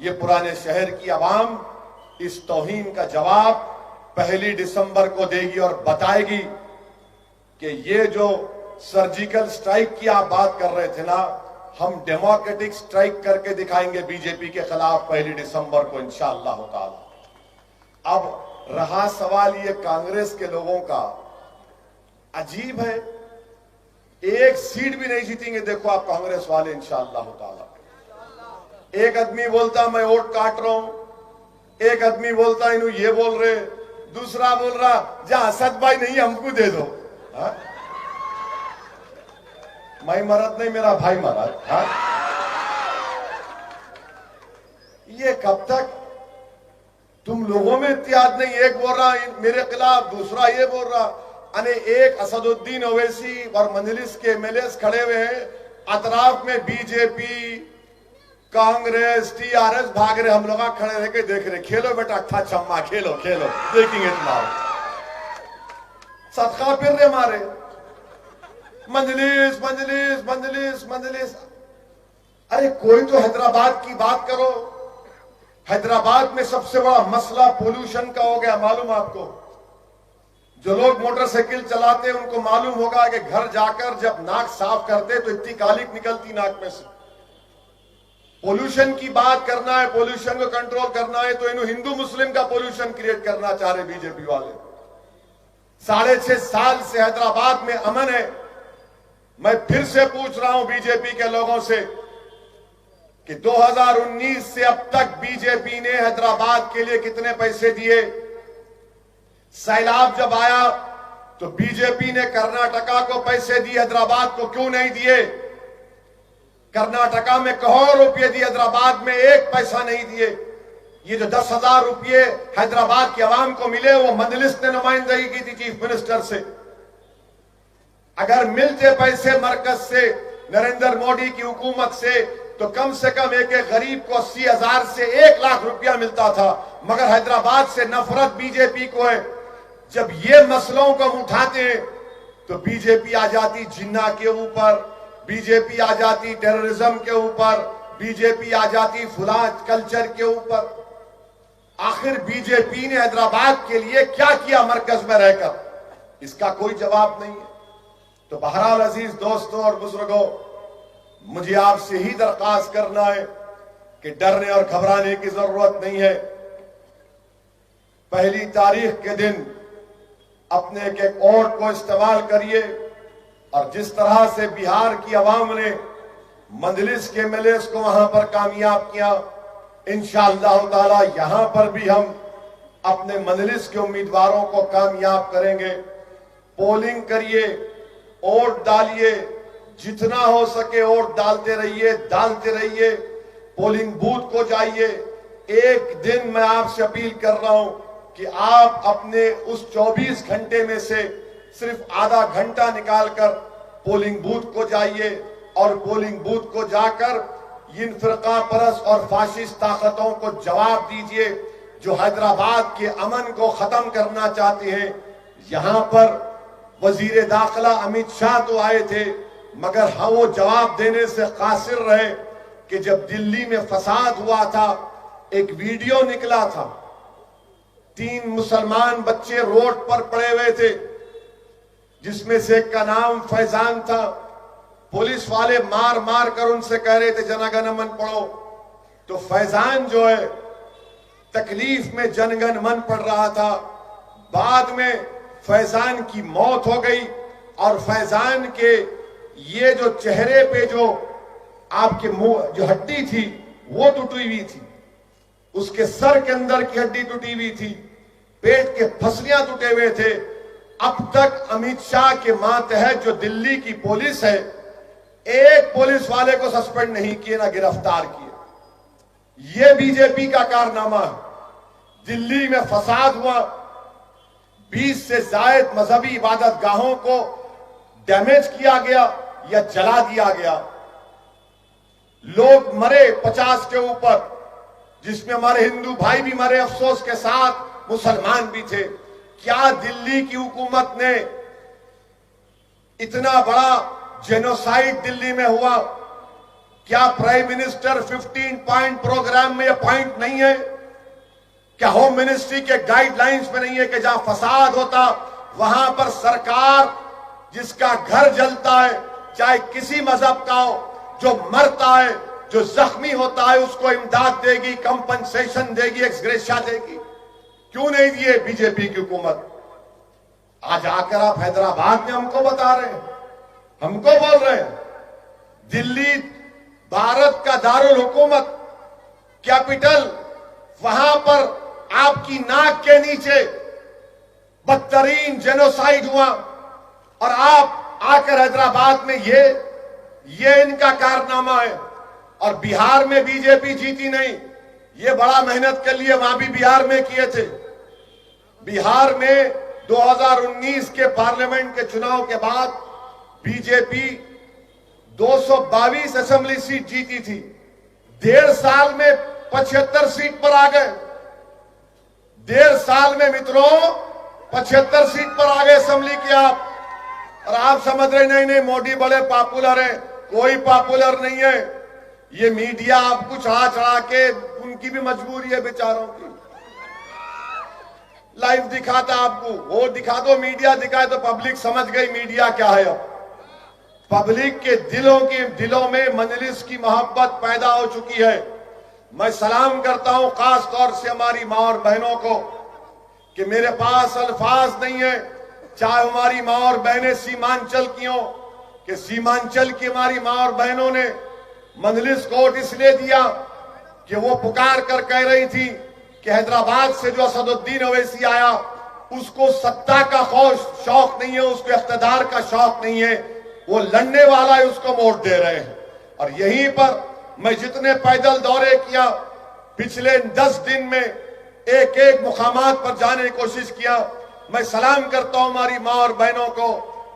ये पुराने शहर की आवाम इस तौहीन का जवाब 1 दिसंबर को देगी और बताएगी कि ये जो सर्जिकल स्ट्राइक की आप बात कर रहे थे ना, हम डेमोक्रेटिक स्ट्राइक करके दिखाएंगे बीजेपी के खिलाफ 1 दिसंबर को इंशाअल्लाह ताला। अब रहा सवाल ये कांग्रेस के लोगों का, अजीब है, एक सीट भी नहीं जीतेंगे देखो आप कांग्रेस वाले इंशाअल्लाह ताला। एक आदमी बोलता मैं वोट काट रहा हूं, एक आदमी बोलता इन्हों ये बोल रहे, दूसरा बोल रहा जहां असद भाई नहीं हमको दे दो। हा? मैं मरद नहीं, मेरा भाई मरद। हा? ये कब तक तुम लोगों में इत्तेहाद नहीं? एक बोल रहा मेरे खिलाफ, दूसरा ये बोल रहा। अने एक असदुद्दीन ओवैसी और मंजलिस के एमएलए खड़े हुए हैं, अतराफ में बीजेपी, कांग्रेस, टीआरएस भाग रहे, हम लोग खड़े रह के देख रहे। खेलो बेटा अट्ठा चम्मा, खेलो खेलो, देखेंगे तुम्हारा सदका फिर रहे हमारे। मंजलिस मंजलिस मंजलिस मंजलिस। अरे कोई तो हैदराबाद की बात करो। हैदराबाद में सबसे बड़ा मसला पोल्यूशन का हो गया, मालूम आपको? जो लोग मोटरसाइकिल चलाते हैं उनको मालूम होगा कि घर जाकर जब नाक साफ करते तो इतनी कालिक निकलती नाक में से। पोल्यूशन की बात करना है, पोल्यूशन को कंट्रोल करना है, तो इन्हों हिंदू मुस्लिम का पोल्यूशन क्रिएट करना चाह रहे बीजेपी वाले। 6.5 साल से हैदराबाद में अमन है। मैं फिर से पूछ रहा हूं बीजेपी के लोगों से कि 2019 से अब तक बीजेपी ने हैदराबाद के लिए कितने पैसे दिए? सैलाब जब आया तो बीजेपी ने कर्नाटका को पैसे दिए, हैदराबाद को क्यों नहीं दिए? कर्नाटका में करोड़ों रुपए दिए, हैदराबाद में एक पैसा नहीं दिए। ये जो 10,000 रुपये हैदराबाद की आवाम को मिले वो मजलिस ने नुमाइंदगी की थी चीफ मिनिस्टर से। अगर मिलते पैसे मरकज से, नरेंद्र मोदी की हुकूमत से, तो कम से कम एक गरीब को 80,000 से 1 लाख रुपया मिलता था। मगर हैदराबाद से नफरत बीजेपी को है। जब ये मसलों को हम उठाते हैं तो बीजेपी आ जाती जिन्ना के ऊपर, बीजेपी आ जाती टेररिज्म के ऊपर, बीजेपी आ जाती फुला कल्चर के ऊपर। आखिर बीजेपी ने हैदराबाद के लिए क्या किया मरकज में रहकर? इसका कोई जवाब नहीं है। तो बहरहाल अजीज दोस्तों और बुजुर्गों, मुझे आपसे ही दरख्वास्त करना है कि डरने और घबराने की जरूरत नहीं है। 1 तारीख के दिन अपने एक वोट को इस्तेमाल करिए और जिस तरह से बिहार की आवाम ने मजलिस के एमएलए को वहां पर कामयाब किया, इंशाअल्लाह ताला यहां पर भी हम अपने मजलिस के उम्मीदवारों को कामयाब करेंगे। पोलिंग करिए, वोट डालिए, जितना हो सके वोट डालते रहिए, पोलिंग बूथ को जाइए। एक दिन मैं आपसे अपील कर रहा हूं कि आप अपने उस 24 घंटे में से सिर्फ आधा घंटा निकालकर पोलिंग बूथ को जाइए और पोलिंग बूथ को जाकर इन फिरका परस और फाशिस्ट ताकतों को जवाब दीजिए जो हैदराबाद के अमन को खत्म करना चाहते हैं। यहां पर वजीर दाखिला अमित शाह तो आए थे, मगर हाँ वो जवाब देने से कासिर रहे कि जब दिल्ली में फसाद हुआ था, एक वीडियो निकला था, 3 मुसलमान बच्चे रोड पर पड़े हुए थे, जिसमें से एक का नाम फैजान था। पुलिस वाले मार मार कर उनसे कह रहे थे जनगण मन पढ़ो, तो फैजान जो है तकलीफ में जनगण मन पढ़ रहा था। बाद में फैजान की मौत हो गई और फैजान के ये जो चेहरे पे जो आपके मुंह जो हड्डी थी वो टूटी हुई थी, उसके सर के अंदर की हड्डी टूटी हुई थी, पेट के फसलियां टूटे हुए थे। अब तक अमित शाह के मातहत जो दिल्ली की पुलिस है, एक पुलिस वाले को सस्पेंड नहीं किए, ना गिरफ्तार किए। ये बीजेपी का कारनामा है। दिल्ली में फसाद हुआ, 20 से ज्यादा मजहबी इबादत गाहों को डैमेज किया गया या जला दिया गया। लोग मरे 50 के ऊपर, जिसमें हमारे हिंदू भाई भी मरे, अफसोस के साथ मुसलमान भी थे। क्या दिल्ली की हुकूमत ने इतना बड़ा जेनोसाइड दिल्ली में हुआ? क्या प्राइम मिनिस्टर 15 पॉइंट प्रोग्राम में यह पॉइंट नहीं है? क्या होम मिनिस्ट्री के गाइडलाइंस में नहीं है कि जहां फसाद होता वहां पर सरकार जिसका घर जलता है, चाहे किसी मजहब का हो, जो मरता है, जो जख्मी होता है, उसको इमदाद देगी, कंपनसेशन देगी, एक्सग्रेशिया देगी? क्यों नहीं दिए बीजेपी की हुकूमत? आज आकर आप हैदराबाद में हमको बता रहे हैं, हमको बोल रहे हैं दिल्ली भारत का दारुल हुकूमत, कैपिटल, वहां पर आपकी नाक के नीचे बदतरीन जेनोसाइड हुआ और आप आकर हैदराबाद में ये इनका कारनामा है। और बिहार में बीजेपी जीती नहीं, ये बड़ा मेहनत कर लिए, वहां भी बिहार में किए थे। बिहार में 2019 के पार्लियामेंट के चुनाव के बाद बीजेपी 222 असेंबली सीट जीती थी, 1.5 साल में 75 सीट पर आ गए। 1.5 साल में मित्रों 75 सीट पर आ गए असेंबली के आप। और आप समझ रहे नहीं मोदी बड़े पॉपुलर हैं, कोई पॉपुलर नहीं है। ये मीडिया आपको चढ़ा चढ़ा के, उनकी भी मजबूरी है बेचारों की, लाइव दिखाता आपको, वो दिखा दो, मीडिया दिखाए तो पब्लिक समझ गई मीडिया क्या है। अब पब्लिक के दिलों में मजलिस की मोहब्बत पैदा हो चुकी है। मैं सलाम करता हूं खास तौर से हमारी मां और बहनों को कि मेरे पास अल्फाज नहीं है, चाहे हमारी मां और बहनें सीमांचल की हो, कि सीमांचल की हमारी मां और बहनों ने मजलिस कोर्ट इसलिए दिया कि वो पुकार कर कह रही थी कि हैदराबाद से जो असदुद्दीन ओवैसी आया उसको सत्ता का शौक नहीं है, उसको इख्तिदार का शौक नहीं है, वो लड़ने वाला है, उसको वोट दे रहे हैं। और यहीं पर मैं जितने पैदल दौरे किया पिछले 10 दिन में, एक एक मुकामात पर जाने की कोशिश किया, मैं सलाम करता हूं हमारी मां और बहनों को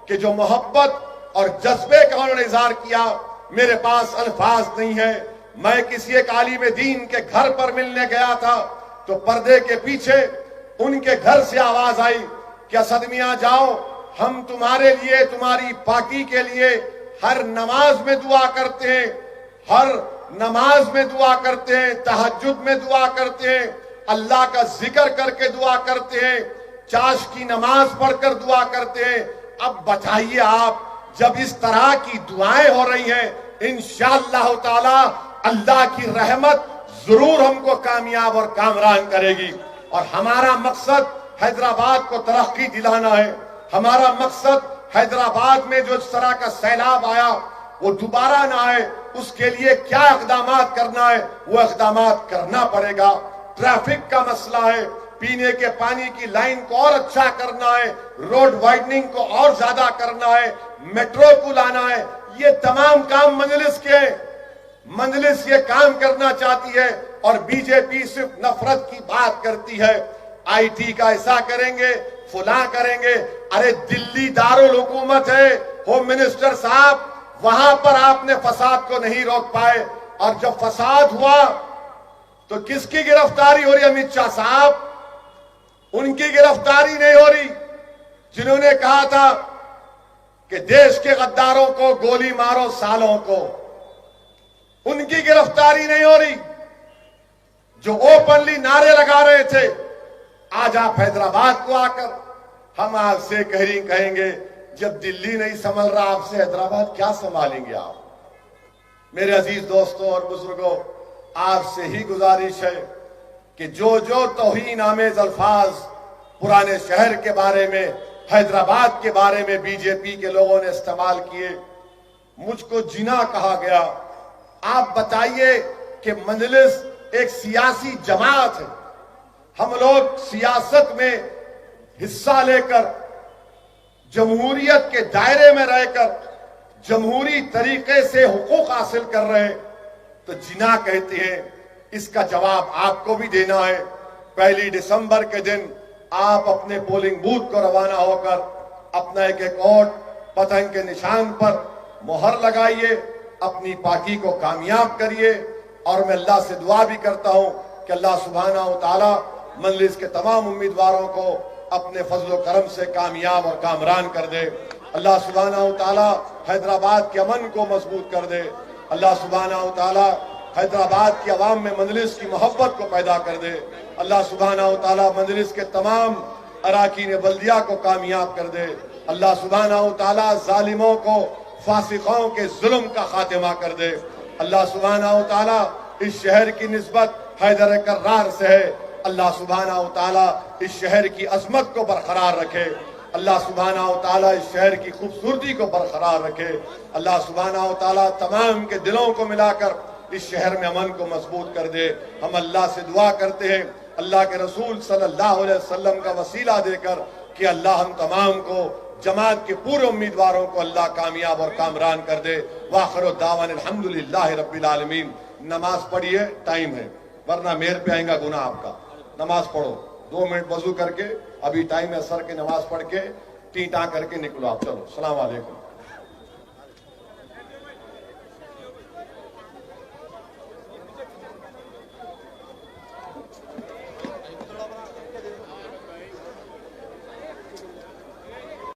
कि जो मोहब्बत और जज्बे का उन्होंने इजहार किया, मेरे पास अल्फाज नहीं है। मैं किसी एक आलिम दीन के घर पर मिलने गया था तो पर्दे के पीछे उनके घर से आवाज आई कि असद मियां जाओ, हम तुम्हारे लिए, तुम्हारी पाकी के लिए हर नमाज में दुआ करते हैं, हर नमाज में दुआ करते हैं, तहज्जुद में दुआ करते हैं, अल्लाह का जिक्र करके दुआ करते हैं, चाश की नमाज पढ़कर दुआ करते हैं। अब बताइए आप, जब इस तरह की दुआएं हो रही हैं, इंशाअल्लाह ताला अल्लाह की रहमत जरूर हमको कामयाब और कामरान करेगी। और हमारा मकसद हैदराबाद को तरक्की दिलाना है। हमारा मकसद हैदराबाद में जो इस तरह का सैलाब आया वो दोबारा ना आए, उसके लिए क्या इक़दाम करना है वो इक़दाम करना पड़ेगा। ट्रैफिक का मसला है, पीने के पानी की लाइन को और अच्छा करना है, रोड वाइडनिंग को और ज्यादा करना है, मेट्रो को लाना है। ये तमाम काम मजलिस के, मजलिस ये काम करना चाहती है और बीजेपी सिर्फ नफरत की बात करती है। आईटी का ऐसा करेंगे, फुला करेंगे। अरे दिल्ली दारुल हुकूमत है, होम मिनिस्टर साहब, वहां पर आपने फसाद को नहीं रोक पाए। और जब फसाद हुआ तो किसकी गिरफ्तारी हो रही? अमित शाह साहब, उनकी गिरफ्तारी नहीं हो रही जिन्होंने कहा था कि देश के गद्दारों को गोली मारो सालों को। उनकी गिरफ्तारी नहीं हो रही जो ओपनली नारे लगा रहे थे। आज आप हैदराबाद को आकर हम आपसे कहेंगे जब दिल्ली नहीं संभल रहा, आपसे हैदराबाद क्या संभालेंगे आप? मेरे अजीज दोस्तों और बुजुर्गों, आपसे ही गुजारिश है कि जो जो तौहीन आमेज अल्फाज पुराने शहर के बारे में, हैदराबाद के बारे में बीजेपी के लोगों ने इस्तेमाल किए, मुझको जिना कहा गया। आप बताइए कि मजलिस एक सियासी जमात है, हम लोग सियासत में हिस्सा लेकर जमहूरियत के दायरे में रहकर जमहूरी तरीके से हुकूक हासिल कर रहे हैं तो जिना कहते हैं। इसका जवाब आपको भी देना है। 1 दिसंबर के दिन आप अपने पोलिंग बूथ को रवाना होकर अपना एक एक वोट पतंग के निशान पर मोहर लगाइए, अपनी पार्टी को कामयाब करिए। और मैं अल्लाह से दुआ भी करता हूं कि अल्लाह सुब्हानहू व तआला मजलिस के तमाम उम्मीदवारों को अपने फजलो करम से कामयाब और कामरान कर दे। अल्लाह सुब्हानहू तआला हैदराबाद के अमन को मजबूत कर दे। अल्लाह सुब्हानहू तआला हैदराबाद की आवाम में मजलिस की मोहब्बत को पैदा कर दे। अल्लाह सुब्हानहू तआला मजलिस के तमाम अराकीन बल्दिया को कामयाब कर दे। अल्लाह सुब्हानहू तआला जालिमों को, फासिकों के जुल्म का खात्मा कर दे। अल्लाह सुब्हानहू तआला इस शहर की निस्बत हैदर कर्रार से है। अल्लाह सुब्हानहू तआला इस शहर की अजमत को बरकरार रखे। अल्लाह सुब्हानहू तआला इस शहर की खूबसूरती को बरकरार रखे। अल्लाह सुब्हानहू तआला तमाम के दिलों को मिलाकर इस शहर में अमन को मजबूत कर दे। हम अल्लाह से दुआ करते हैं, अल्लाह के रसूल सल्लल्लाहु अलैहि वसल्लम का वसीला देकर, कि अल्लाह हम तमाम को, जमात के पूरे उम्मीदवारों को अल्लाह कामयाब और कामरान कर दे। वाखिर दावान अल्हम्दुलिल्लाहि रब्बिल आलमीन। नमाज पढ़िए, टाइम है, वरना मेरे पे आएगा गुनाह आपका। नमाज पढ़ो, 2 मिनट वजू करके, अभी टाइम है, असर की नमाज पढ़ के टीटा करके निकलो आप। चलो, सलाम वालेकुम।